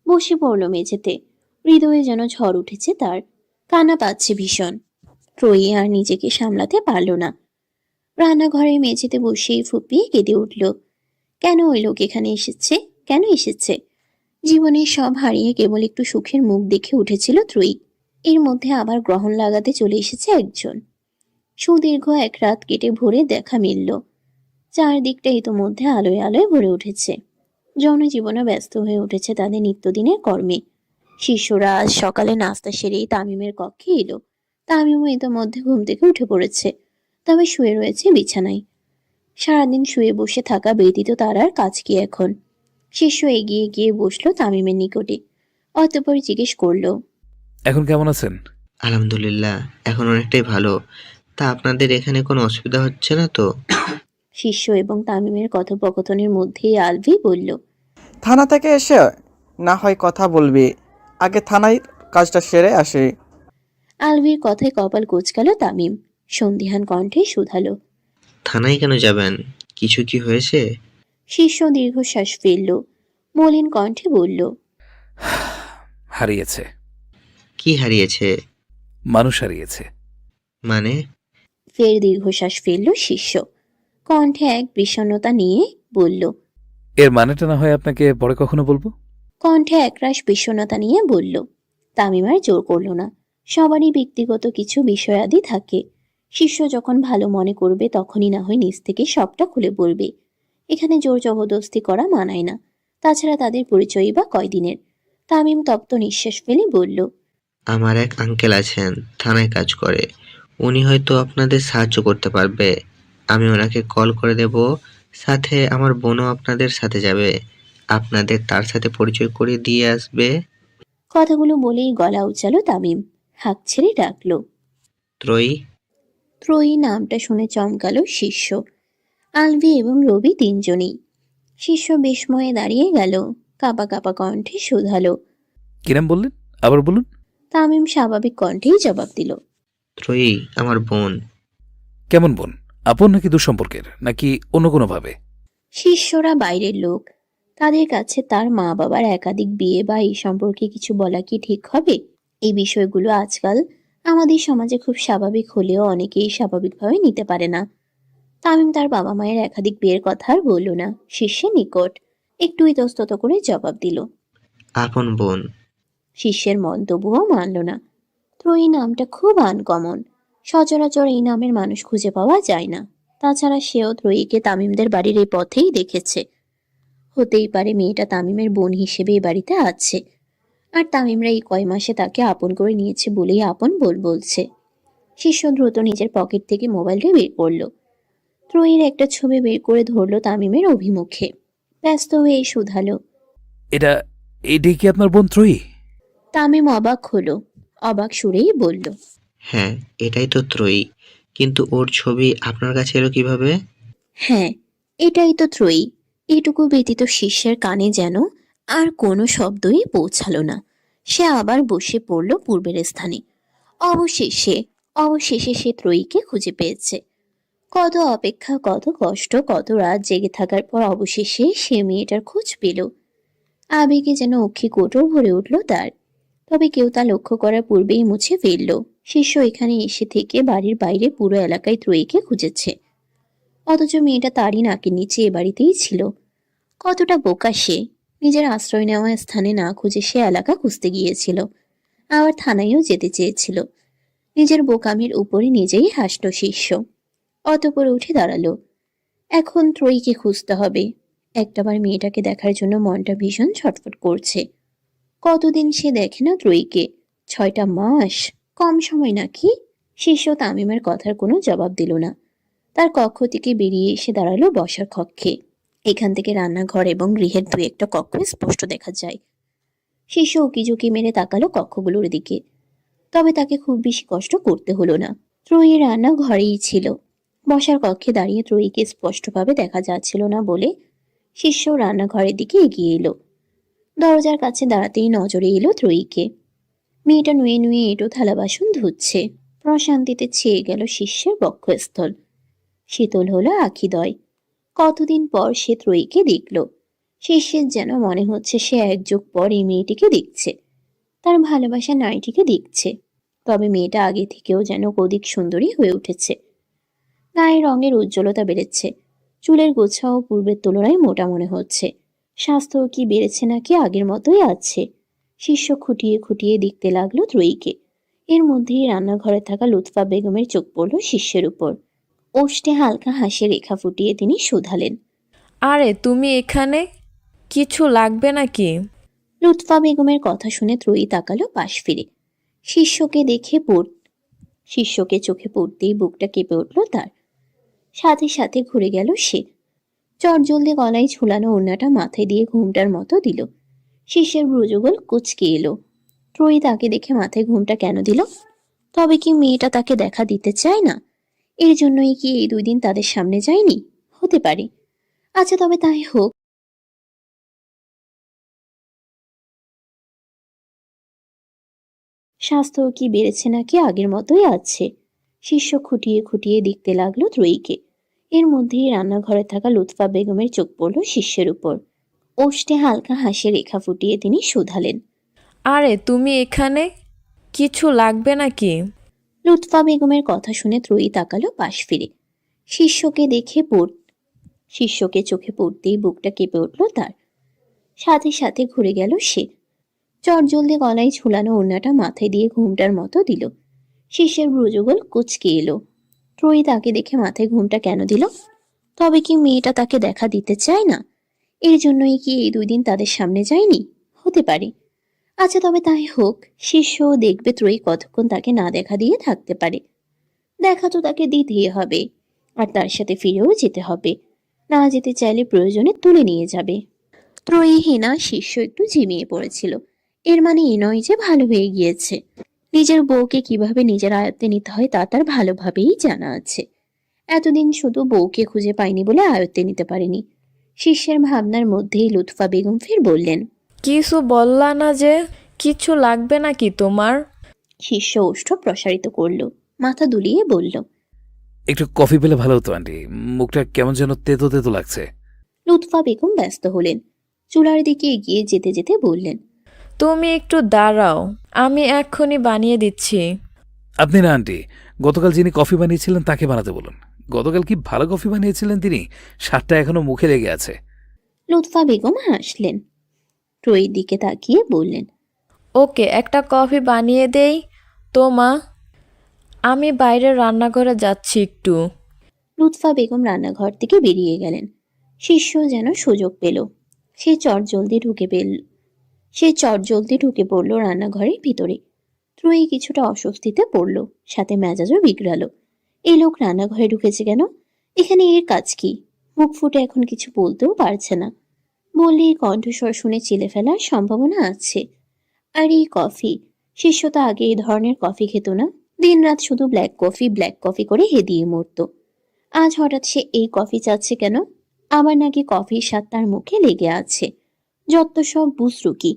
বসে পড়ল মেঝেতে। হৃদয়ে যেন ঝড় উঠেছে তার, কান্না পাচ্ছে ভীষণ। ত্রয়ী আর নিজেকে সামলাতে পারল না। রান্নাঘরের মেঝেতে বসেই ফুপিয়ে কেঁদে উঠল। কেন ওই লোক এখানে এসেছে? কেন এসেছে? জীবনের সব হারিয়ে কেবল একটু সুখের মুখ দেখে উঠেছিল ত্রয়ী। এর মধ্যে আবার গ্রহণ লাগাতে চলে এসেছে একজন। সুদীর্ঘ এক রাত কেটে ভোরে দেখা মিলল। চারদিকটা ইতোমধ্যে আলোয় আলোয় ভরে উঠেছে। জনজীবনে ব্যস্ত হয়ে উঠেছে তাদের নিত্যদিনের কর্মে। শিষ্যরা আজ সকালে নাস্তা সেরেই তামিমের কক্ষে এলো। তামিমও ইতোমধ্যে ঘুম থেকে উঠে পড়েছে, তবে শুয়ে রয়েছে বিছানায়। সারাদিন শুয়ে বসে থাকা ব্যতীত তার আর কাজ কি এখন? শিষ্য এগিয়ে গিয়ে বসলো তামিমের নিকটে। অতঃপর জিজ্ঞেস করলো, এখন কেমন আছেন? আলহামদুলিল্লাহ, এখন অনেকটাই ভালো। তা আপনাদের এখানে কোনো অসুবিধা হচ্ছে না তো? শিষ্য এবং তামিমের কথোপকথনের মধ্যেই আলভি বলল, থানা থেকে এসে না হয় কথা বলবি, আগে থানায় কাজটা সেরে আসি। আলভির কথায় কপাল কোঁচকালো তামিম। সন্দিহান কণ্ঠে শুধালো, থানায় কেন যাবেন? কিছু কি হয়েছে? শিষ্য দীর্ঘশ্বাস ফেলল, মলিন কণ্ঠে বলল, হারিয়েছে। কি হারিয়েছে? মানুষ হারিয়েছে। মানে? ফের দীর্ঘশ্বাস ফেলল শিষ্য। কণ্ঠে এক বিষণ্ণতা নিয়ে বলল, এর মানেটা না হয় আপনাকে পরে কখনো বলবো। কণ্ঠে একরাশ বিষণ্ণতা নিয়ে বলল। তামিম আর জোর করল না। সবারই ব্যক্তিগত কিছু বিষয়াদি থাকে। শিষ্য যখন ভালো মনে করবে তখনই না হয় নিজ থেকে সবটা খুলে বলবে। এখানে জোর জবরদস্তি করা মানায় না। তাছাড়া তাদের পরিচয়ই বা কয়দিনের। তামিম তপ্ত নিঃশ্বাস ফেলে বলল, আমার এক আঙ্কেল আছেন, থানায় কাজ করে। উনি হয়তো আপনাদের সাহায্য করতে পারবে। আমি ওনাকে কল করে দেব। সাথে আমার বোনও আপনাদের সাথে যাবে। আপনাদের তার সাথে পরিচয় করিয়ে দিয়ে আসবে। কথাগুলো বলেই গলা উচালো তামিম। হাঁক ছেড়ে ডাকলো, ত্রয়ী। ত্রয়ী নামটা শুনে চমকালো শিষ্য। আলভি এবং রবি তিনজনেই। শিষ্য বিস্ময়ে দাঁড়িয়ে গেল। কাঁপা কাঁপা কণ্ঠে শুধালো। কিরাম বললেন? আবার বলুন। তামিম স্বাভাবিক কণ্ঠেই জবাব দিল, ত্রয়ী আমার বোন। কেমন বোন? আপন নাকি দুঃসম্পর্কের, নাকি অন্য কোনোভাবে? শিষ্যরা বাইরের লোক। তাদের কাছে তার মা বাবার একাধিক বিয়ে বা এই সম্পর্কে কিছু বলা কি ঠিক হবে? এই বিষয়গুলো আজকাল আমাদের সমাজে খুব স্বাভাবিক হলেও অনেকেই স্বাভাবিকভাবে নিতে পারে না। তামিম তার বাবা মায়ের একাধিক বিয়ের কথা আর বলল না। শিষ্যের নিকট একটু ইতস্তত করে জবাব দিল। আপন বোন। শিষ্যের মন্তব্যও মানল না। ত্রয়ী নামটা খুব আনকমন। সচরাচর এই নামের মানুষ খুঁজে পাওয়া যায় না। তাছাড়া সেও ত্রয়ীকে তামিমদের বাড়ির এই পথেই দেখেছে। হতেই পারে মেয়েটা তামিমের বোন হিসেবে এই বাড়িতে আছে। আর তামিমরা এই কয় মাসে তাকে আপন করে নিয়েছে বলেই আপন বলছে। শিষ্য দ্রুত নিজের পকেট থেকে মোবাইলটা বের করলো। ত্রয়ীর একটা ছবি বের করে ধরলো তামিমের অভিমুখে। ব্যস্ত হয়ে শুধালো, এটাই কি আপনার বোন ত্রয়ী? তামিম অবাক হলো। অবাক সুরেই বলল, হ্যাঁ, এটাই তো ত্রয়ী। কিন্তু ওর ছবি আপনার কাছে এলো কিভাবে? হ্যাঁ, এটাই তো ত্রয়ী। এটুকু ব্যতীত শিষ্যের কানে যেন আর কোনো শব্দই পৌঁছালো না। সে আবার বসে পড়ল পূর্বের স্থানে। অবশেষে সে ত্রয়ীকে খুঁজে পেয়েছে। কত অপেক্ষা, কত কষ্ট, কত রাত জেগে থাকার পর অবশেষে সে মেয়েটার খোঁজ পেল। আবেগে যেন অক্ষি কোটর ভরে উঠল তার। তবে কেউ তা লক্ষ্য করার পূর্বেই মুছে ফেলল। শিষ্য এখানে এসে থেকে বাড়ির বাইরে পুরো এলাকায় ত্রয়ীকে খুঁজেছে। অথচ মেয়েটা তারই নাকের নিচে এ বাড়িতেই ছিল। কতটা বোকা সে! নিজের আশ্রয় নেওয়া স্থানে না খুঁজে সে এলাকা খুঁজতে গিয়েছিল। আবার থানায়ও যেতে চেয়েছিল। নিজের বোকামির উপরে নিজেই হাসল শিষ্য। অতঃপর উঠে দাঁড়ালো। এখন ত্রয়ীকে খুঁজতে হবে। একটাবার মেয়েটাকে দেখার জন্য মনটা ভীষণ ছটফট করছে। কতদিন সে দেখে না ত্রয়ীকে? 6টা মাস? কম সময় নাকি? শিষ্য তামিমের কথার কোনো জবাব দিল না। তার কক্ষ থেকে বেরিয়ে এসে দাঁড়ালো বসার কক্ষে। এখান থেকে রান্নাঘর এবং গৃহের 2-1টা কক্ষ স্পষ্ট দেখা যায়। শিষ্য উকিঝুঁকি মেরে তাকালো কক্ষগুলোর দিকে। তবে তাকে খুব বেশি কষ্ট করতে হলো না। ত্রয়ী রান্নাঘরেই ছিল। বসার কক্ষে দাঁড়িয়ে ত্রয়ীকে স্পষ্টভাবে দেখা যাচ্ছিল না বলে শিষ্য রান্নাঘরের দিকে এগিয়ে এলো। দরজার কাছে দাঁড়াতেই নজরে এলো ত্রয়ীকে। মেয়েটা নুয়ে নুয়ে এঁটো থালা বাসন ধুচ্ছে। প্রশান্তিতে ছেয়ে গেল শিষ্যের বক্ষস্থল। শীতল হলো আখিদয়। কতদিন পর সে ত্রয়ীকে দেখল। শিষ্যের যেন মনে হচ্ছে সে এক যুগ পর এই মেয়েটিকে দেখছে, তার ভালোবাসার নারীটিকে দেখছে। তবে মেয়েটা আগে থেকেও যেন অধিক সুন্দরী হয়ে উঠেছে। গায়ের রঙের উজ্জ্বলতা বেড়েছে, চুলের গোছাও পূর্বের তুলনায় মোটা মনে হচ্ছে। স্বাস্থ্য কি বেড়েছে নাকি আগের মতোই আছে। শিষ্য খুঁটিয়ে খুঁটিয়ে দেখতে লাগলো ত্রয়ীকে। এর মধ্যেই রান্নাঘরে থাকা লুৎফা বেগমের চোখ পড়ল শিষ্যের উপর। ওষ্ঠে হালকা হাসি রেখা ফুটিয়ে তিনি শুধালেন, আরে তুমি এখানে, কিছু লাগবে নাকি? লুৎফা বেগমের কথা শুনে ত্রয়ী তাকালো পাশ ফিরে। শিষ্যকে চোখে পড়তেই বুকটা কেঁপে উঠল তার। সাথে সাথে ঘুরে গেল সে। চটজলদি গলায় ঝুলানো ওড়নাটা মাথায় দিয়ে ঘুমটার মতো দিল। শিষ্যের ভ্রুযুগল কুঁচকে এলো। ত্রয়ী তাকে দেখে মাথায় ঘুমটা কেন দিল? তবে কি মেয়েটা তাকে দেখা দিতে চায় না? এর জন্যই কি এই 2 দিন তাদের সামনে যায়নি? হতে পারে। আচ্ছা, তবে তাই হোক। স্বাস্থ্য কি বেড়েছে নাকি আগের মতোই আছে? শিষ্য খুঁটিয়ে খুঁটিয়ে দেখতে লাগলো ত্রয়ীকে। এর মধ্যেই রান্নাঘরে থাকা লুৎফা বেগমের চোখ পড়ল শিষ্যের উপর। ওষ্ঠে হালকা হাসি রেখা ফুটিয়ে তিনি শুধালেন, আরে তুমি এখানে, কিছু লাগবে নাকি? লুৎফা বেগমের কথা শুনে ত্রয়ী তাকালো পাশ ফিরে। শিষ্যকে চোখে পড়তেই বুকটা কেঁপে উঠল তার। সাথে সাথে ঘুরে গেল সে। চটজলদি গলায় ঝুলানো ওড়নাটা মাথায় দিয়ে ঘুমটার মতো দিল। শিষ্যের ভ্রুযুগল কুঁচকে এলো। ত্রয়ী তাকে দেখে মাথায় ঘুমটা কেন দিল? তবে কি মেয়েটা তাকে দেখা দিতে চায় না? এর জন্যই কি এই 2 দিন তাদের সামনে যায়নি? হতে পারে। আচ্ছা, তবে তাই হোক। শিষ্যও দেখবে ত্রয়ী কতক্ষণ তাকে না দেখা দিয়ে থাকতে পারে। দেখা তো তাকে দিতেই হবে, আর তার সাথে ফিরেও যেতে হবে। না যেতে চাইলে প্রয়োজনে তুলে নিয়ে যাবে। ত্রয়ীহীনা শিষ্য একটু ঝিমিয়ে পড়েছিল। এর মানে এ নয় যে ভালো হয়ে গিয়েছে। নিজের বউকে কিভাবে নিজের আয়ত্তে নিতে হয় তা তার ভালোভাবেই জানা আছে। এতদিন শুধু বউকে খুঁজে পায়নি বলে আয়ত্তে নিতে পারেনি। শিষ্যের ভাবনার মধ্যেই লুৎফা বেগম ফের বললেন, কিছু বললা না যে, কিছু লাগবে নাকি তোমার? শিষ্য ওষ্ঠ প্রসারিত করল, মাথা দুলিয়ে বলল, একটু কফি পেলে ভালো হতো আন্টি, মুখটা কেমন যেন তেতো তেতো লাগছে। লুৎফা বেগম ব্যস্ত হলেন। চুলার দিকে এগিয়ে যেতে যেতে বললেন, তুমি একটু দাঁড়াও, আমি এক্ষুনি বানিয়ে দিচ্ছি। আপনি না আন্টি, গতকাল যিনি কফি বানিয়েছিলেন তাকে বানাতে বলুন। গতকাল কি ভালো কফি বানিয়েছিলেন তিনি, স্বাদটা এখনো মুখে লেগে আছে। লুৎফা বেগম হাসলেন। ত্রয়ীর দিকে তাকিয়ে বললেন, ওকে, একটা কফি বানিয়ে দেই তো মা, আমি বাইরের রান্নাঘরে যাচ্ছি একটু। লুৎফা বেগম রান্নাঘর থেকে বেরিয়ে গেলেন। শিষ্য যেন সুযোগ পেল। সে চটজলদি ঢুকে পড়ল রান্নাঘরের ভিতরে। ত্রয়ী কিছুটা অস্বস্তিতে পড়ল, সাথে মেজাজও বিগড়ালো। এই লোক রান্নাঘরে ঢুকেছে কেন? এখানে এর কাজ কি? মুখ ফুটে এখন কিছু বলতেও পারছে না। বললে কণ্ঠস্বর শুনে চিলে ফেলার সম্ভাবনা আছে। আর এই কফি, শিষ্য তো আগে এই ধরনের কফি খেত না। দিনরাত শুধু ব্ল্যাক কফি করে হেদিয়ে মরত। আজ হঠাৎ সে এই কফি চাচ্ছে কেন? আবার নাকি কফির স্বাদ তার মুখে লেগে আছে। যত সব বুজরুকি।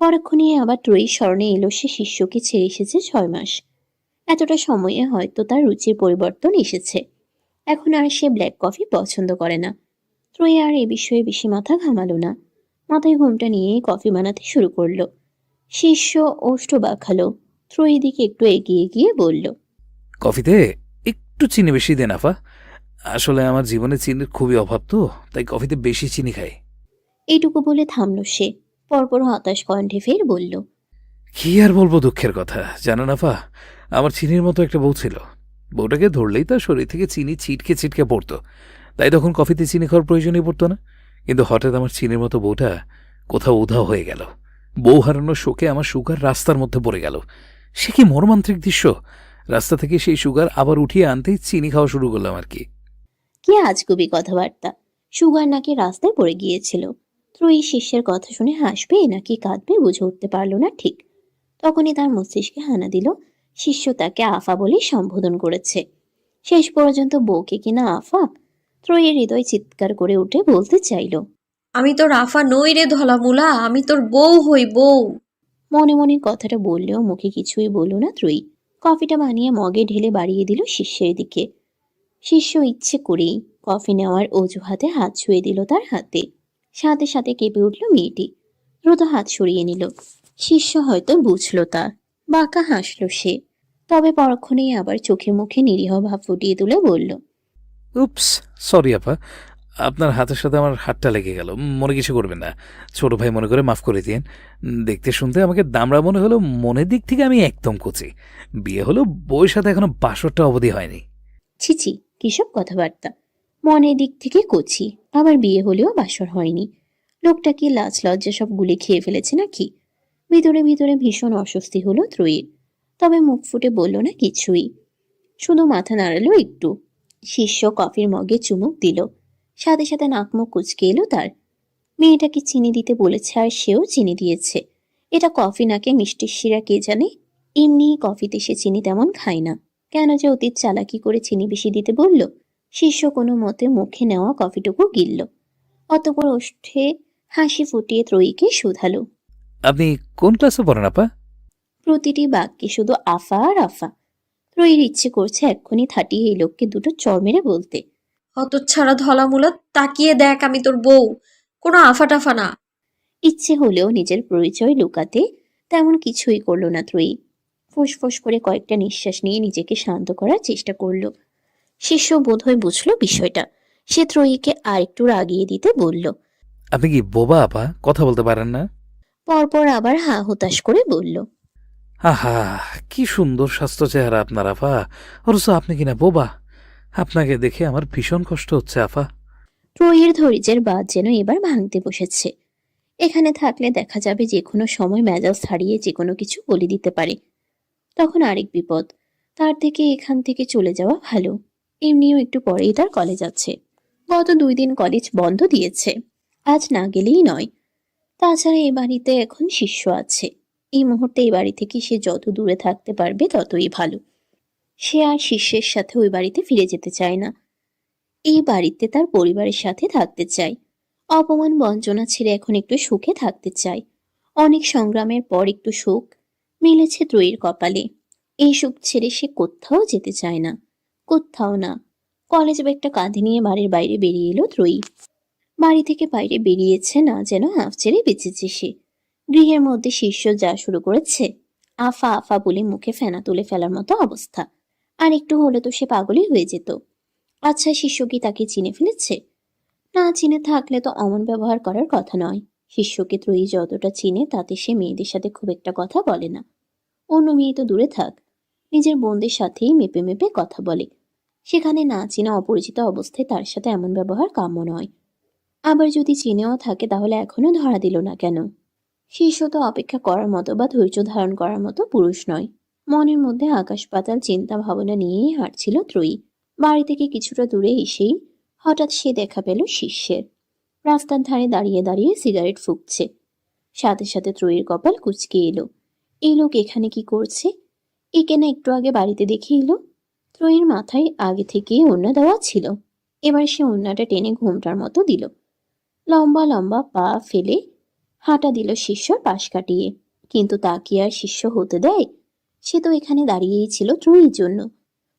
পরক্ষণে আবার ত্রয়ীর স্মরণে এলো সে শিষ্যকে ছেড়ে এসেছে 6 মাস। এতটা সময়ে হয়তো তার রুচির পরিবর্তন এসেছে। এখন আর সে ব্ল্যাক কফি পছন্দ করে না। ত্রয়ী আর এ বিষয়ে বেশি মাথা ঘামালো না। মাথায় ঘুমটা নিয়ে কফি বানাতে শুরু করলো। শিষ্য ওষ্ঠ বাঁকালো। ত্রয়ী দিকে একটু এগিয়ে গিয়ে বলল, কফিতে একটু চিনি বেশি দেন আফা, আসলে আমার জীবনে চিনির খুবই অভাব, তো তাই কফিতে বেশি চিনি খাই। এইটুকু বলে থামল সে। পরপর হতাশ কণ্ঠে ফের বলল, কি আর বলবো দুঃখের কথা, জানেন আফা, আমার চিনির মতো একটা বউ ছিল। বউটাকে ধরলেই তার শরীর থেকে চিনি ছিটকে ছিটকে পড়তো, তাই তখন কফিতে চিনি খাওয়ার প্রয়োজনই পড়তো না। কিন্তু হঠাৎ আমার চিনির মতো বউটা কোথাও উধাও হয়ে গেল। বউ হারানোর শোকে আমার সুগার রাস্তার মধ্যে পড়ে গেল। সে কি মর্মান্তিক দৃশ্য! রাস্তা থেকে সেই সুগার আবার উঠিয়ে আনতেই চিনি খাওয়া শুরু করলাম আর কি। কি আজগুবি কথাবার্তা! সুগার নাকি রাস্তায় পড়ে গিয়েছিল। ত্রয়ী শিষ্যের কথা শুনে হাসবে নাকি কাঁদবে বুঝে উঠতে পারল না ঠিক। তখনই তার মস্তিষ্কে হানা দিল, শিষ্য তাকে আফা বলে সম্বোধন করেছে। শেষ পর্যন্ত বউকে কিনা আফা! ত্রয়ীর হৃদয় চিৎকার করে উঠে বলতে চাইল, আমি তোর আফা নই রে ধলামুলা, আমি তোর বউ হই, বউ। মনে মনে কথাটা বললেও মুখে কিছুই বলল না ত্রয়ী। কফিটা বানিয়ে মগে ঢেলে বাড়িয়ে দিল শিষ্যের দিকে। শিষ্য ইচ্ছে করেই কফি নেওয়ার অজুহাতে হাত ছুঁয়ে দিল তার হাতে। সাথে সাথে কেঁপে উঠল মেয়েটি। দ্রুত হাত সরিয়ে নিল। শিষ্য হয়তো বুঝলো তা, বাঁকা হাসল সে। তবে পরক্ষণেই আবার চোখে মুখে নিরীহ ভাব ফুটিয়ে তুলে বলল, উপস, সরি আপা, আপনার হাতের সাথে আমার হাতটা লেগে গেল। মনে কিছু করবেন না, ছোট ভাই মনে করে মাফ করে দিন। দেখতে শুনতে আমাকে দামড়া মনে হলো, মনের দিক থেকে আমি একদম কচি। বিয়ে হলো, বউয়ের সাথে এখনো বাসরটা অবধি হয়নি। ছিছি, কিসব কথাবার্তা! মনের দিক থেকে কচি, আবার বিয়ে হলেও বাসর হয়নি। লোকটা কি লাজ লজ্জা সব গুলে খেয়ে ফেলেছে নাকি? ভিতরে ভিতরে ভীষণ অস্বস্তি হলো ত্রয়ীর। তবে মুখ ফুটে বলল না কিছুই, শুধু মাথা নাড়ালো একটু। শিষ্য কফির মগে চুমুক দিল, সাথে সাথে নাক মুখ কুচকে এলো তার। মেয়েটাকে চিনি দিতে বলেছে আর সেও চিনি দিয়েছে। এটা কফি নাকি মিষ্টির শিরা কে জানে। এমনিই কফিতে সে চিনি তেমন খায় না, কেন যে অতীত চালাকি করে চিনি বেশি দিতে বলল। শিষ্য কোনো মতে মুখে নেওয়া কফিটুকু গিলল, অতঃপর ওষ্ঠে হাসি ফুটিয়ে ত্রয়ীকে শুধালো। আপনি কোন ক্লাসে পড়েন আপা? প্রতিটি বাক্যে শুধু আফা আর আফা। ত্রয়ীর ইচ্ছে করছে এক্ষুনি থাটিয়ে এই লোককে দুটো চড় মেরে বলতে, হতচ্ছাড়া ধলামূলা, তাকিয়ে দেখ আমি তোর বউ, কোনো আফাটাফা না। ইচ্ছে হলেও নিজের পরিচয় লুকাতে তেমন কিছুই করল না ত্রয়ী। ফুসফুস করে কয়েকটা নিঃশ্বাস নিয়ে নিজেকে শান্ত করার চেষ্টা করল। শিষ্য বোধহয় বুঝলো বিষয়টা। সে ত্রয়ীকে আর একটু রাগিয়ে দিতে বলল, আপনি কি বোবা আপা, কথা বলতে পারেন না? পরপর আবার হা হুতাশ করে বলল, আহা, কি সুন্দর স্বাস্থ্য চেহারা আপনার আফা, অথচ আপনি কিনা বোবা। আপনাকে দেখে আমার ভীষণ কষ্ট হচ্ছে আফা। ত্রয়ীর ধৈর্যের বাঁধ যেন এবার ভাঙতে বসেছে। এখানে থাকলে দেখা যাবে যে কোনো সময় মেজাজ ছাড়িয়ে যে কোনো কিছু বলে দিতে পারে। তখন আরেক বিপদ। তার থেকে এখান থেকে চলে যাওয়া ভালো। এমনিও একটু পরেই তার কলেজ আছে। গত 2 দিন কলেজ বন্ধ দিয়েছে, আজ না গেলেই নয়। তাছাড়া এই বাড়িতে এখন শিষ্য আছে। এই মুহূর্তে এই বাড়ি থেকে সে যত দূরে থাকতে পারবে ততই ভালো। সে আর শিষ্যের সাথে ওই বাড়িতে ফিরে যেতে চায় না। এই বাড়িতে তার পরিবারের সাথে থাকতে চায়। অপমান বঞ্চনা ছেড়ে এখন একটু সুখে থাকতে চায়। অনেক সংগ্রামের পর একটু সুখ মিলেছে ত্রয়ীর কপালে। এই সুখ ছেড়ে সে কোথাও যেতে চায় না, কোথাও না। কলেজ ব্যাগটা কাঁধে নিয়ে বাড়ির বাইরে বেরিয়ে এলো ত্রয়ী। বাড়ি থেকে বাইরে বেরিয়েছে না যেন হাঁফ ছেড়ে বেঁচেছে সে। গৃহের মধ্যে শিষ্য যা শুরু করেছে, আফা আফা বলে মুখে ফেনা তুলে ফেলার মতো অবস্থা। আর একটু হলে তো সে পাগলই হয়ে যেত। আচ্ছা, শিষ্য কি তাকে চিনে ফেলেছে? না চিনে থাকলে তো অমন ব্যবহার করার কথা নয়। শিষ্যকে ত্রয়ী যতটা চিনে তাতে সে মেয়েদের সাথে খুব একটা কথা বলে না। অন্য মেয়ে তো দূরে থাক, নিজের বোনদের সাথেই মেপে মেপে কথা বলে। সেখানে না চিনা অপরিচিত অবস্থায় তার সাথে এমন ব্যবহার কাম্য নয়। আবার যদি চিনেও থাকে তাহলে এখনো ধরা দিল না কেন? শিষ্য তো অপেক্ষা করার মতো বা ধৈর্য ধারণ করার মতো পুরুষ নয়। মনের মধ্যে আকাশ পাতাল চিন্তা ভাবনা নিয়েই হাঁটছিল ত্রয়ী। বাড়ি থেকে কিছুটা দূরে এসেই হঠাৎ সে দেখা পেল শিষ্যের। রাস্তার ধারে দাঁড়িয়ে দাঁড়িয়ে সিগারেট ফুঁকছে। সাথে সাথে ত্রয়ীর কপাল কুঁচকে এলো। এই লোক এখানে কি করছে? একে না একটু আগে বাড়িতে দেখে এলো। ত্রয়ীর মাথায় আগে থেকেই ওড়না দেওয়া ছিল। এবার সে ওড়নাটা টেনে ঘোমটার মতো দিল। লম্বা লম্বা পা ফেলে হাঁটা দিল শিষ্যর পাশ কাটিয়ে। কিন্তু তা কি আর শিষ্য হতে দেয়? সে তো এখানে দাঁড়িয়েই ছিল ত্রয়ীর জন্য।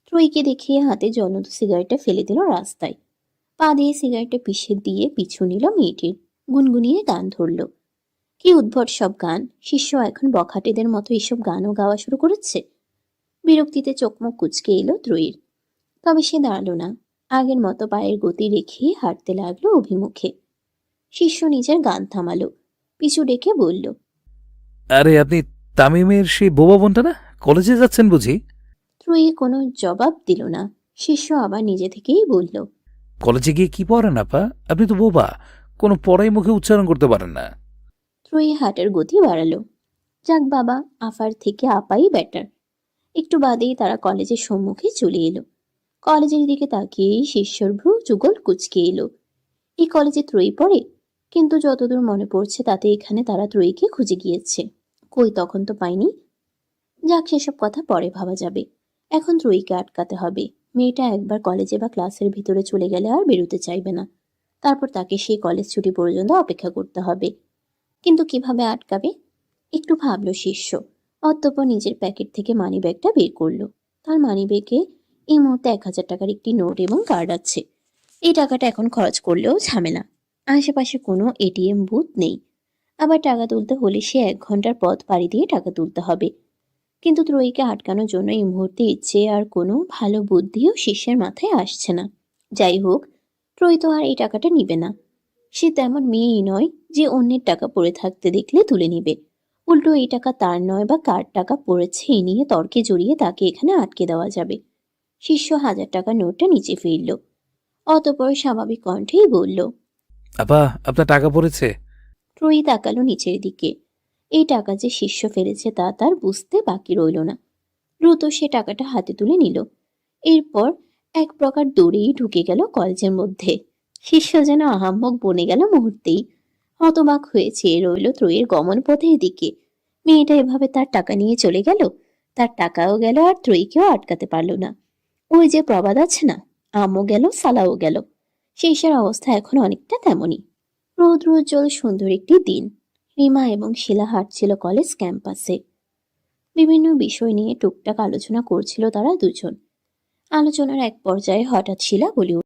ত্রয়ীকে দেখিয়ে হাতে জ্বলন্ত সিগারেটটা ফেলে দিল রাস্তায়। পা দিয়ে সিগারেটটা পিষে দিয়ে পিছু নিল মেয়েটির। গুনগুনিয়ে গান ধরল। কি উদ্ভট সব গান! শিষ্য এখন বখাটেদের মতো এসব গানও গাওয়া শুরু করেছে। বিরক্তিতে চোখ মুখ কুঁচকে এলো ত্রয়ীর। তবে সে দাঁড়ালো না। আগের মতো পায়ের গতি রেখে হাঁটতে লাগলো অভিমুখে। শিষ্য নিজের গান থামালো, পিছু ডেকে বলল, আরে আপনি তামিমের সেই বোবা বোনটা না? কলেজে যাচ্ছেন বুঝি? ত্রয়ী কোনো জবাব দিল না। শিষ্য আবার নিজে থেকেই বলল, কলেজে গিয়ে কি পড়েন আপা? আপনি তো বোবা, কোনো পড়াই মুখে উচ্চারণ করতে পারেন না। ত্রয়ী হাঁটার গতি বাড়ালো। যাক বাবা, আফার থেকে আপাই বেটার। একটু বাদেই তারা কলেজের সম্মুখে চলে এলো। কলেজের দিকে তাকিয়েই শিষ্যর ভ্রু যুগল কুঁচকে এলো। এই কলেজে ত্রয়ী পড়ে, কিন্তু যতদূর মনে পড়ছে তাতে এখানে তারা ত্রয়ীকে খুঁজে গিয়েছে। কই তখন তো পায়নি। যাক, সেসব কথা পরে ভাবা যাবে। এখন ত্রয়ীকে আটকাতে হবে। মেয়েটা একবার কলেজে বা ক্লাসের ভিতরে চলে গেলে আর বেরোতে চাইবে না। তারপর তাকে সেই কলেজ ছুটি পর্যন্ত অপেক্ষা করতে হবে। কিন্তু কিভাবে আটকাবে? একটু ভাবলো শিষ্য। অতঃপর নিজের প্যাকেট থেকে মানিব্যাগটা বের করলো। তার মানিব্যাগে এই মুহূর্তে 1000 টাকার একটি নোট এবং কার্ড আছে। এই টাকাটা এখন খরচ করলেও ঝামেলা। আশেপাশে কোনো এটিএম বুথ নেই। আবার টাকা তুলতে হলে সে 1 ঘন্টার পথ পাড়ি দিয়ে টাকা তুলতে হবে। কিন্তু ত্রয়ীকে আটকানোর জন্য এই মুহূর্তে ইচ্ছে আর কোনো ভালো বুদ্ধিও শিষ্যের মাথায় আসছে না। যাই হোক, ত্রয়ী তো আর এই টাকাটা নিবে না। সে তেমন মেয়েই নয় যে অন্যের টাকা পড়ে থাকতে দেখলে তুলে নিবে। উল্টো এই টাকা তার নয় বা কার টাকা পড়েছে এই নিয়ে তর্কে জড়িয়ে তাকে এখানে আটকে দেওয়া যাবে। শিষ্য 1000 টাকার নোটটা নিচে ফেলল। অতঃপর স্বাভাবিক কণ্ঠেই বলল, আপা, আপনার টাকা পড়েছে? ত্রয়ী তাকালো নিচের দিকে। এই টাকা যে শিষ্য ফেলেছে তা তার বুঝতে বাকি রইল না। দ্রুত সে টাকাটা হাতে তুলে নিল। এরপর এক প্রকার দৌড়েই ঢুকে গেল কলেজের মধ্যে। শিষ্য যেন আহাম্মক বনে গেল মুহূর্তেই। হতবাক হয়ে চেয়ে রইল ত্রয়ীর গমন পথের দিকে। মেয়েটা এভাবে তার টাকা নিয়ে চলে গেল। তার টাকাও গেল আর ত্রয়ীকেও আটকাতে পারল না। ওই যে প্রবাদ আছে না, আমও গেল সালাও গেল। শিষ্যের অবস্থা এখন অনেকটা তেমনই। রৌদ্রোজ্জ্বল সুন্দর একটি দিন। রিমা এবং শিলা হাঁটছিল কলেজ ক্যাম্পাসে। বিভিন্ন বিষয় নিয়ে টুকটাক আলোচনা করছিল তারা দুজন। আলোচনার এক পর্যায়ে হঠাৎ শিলা বলে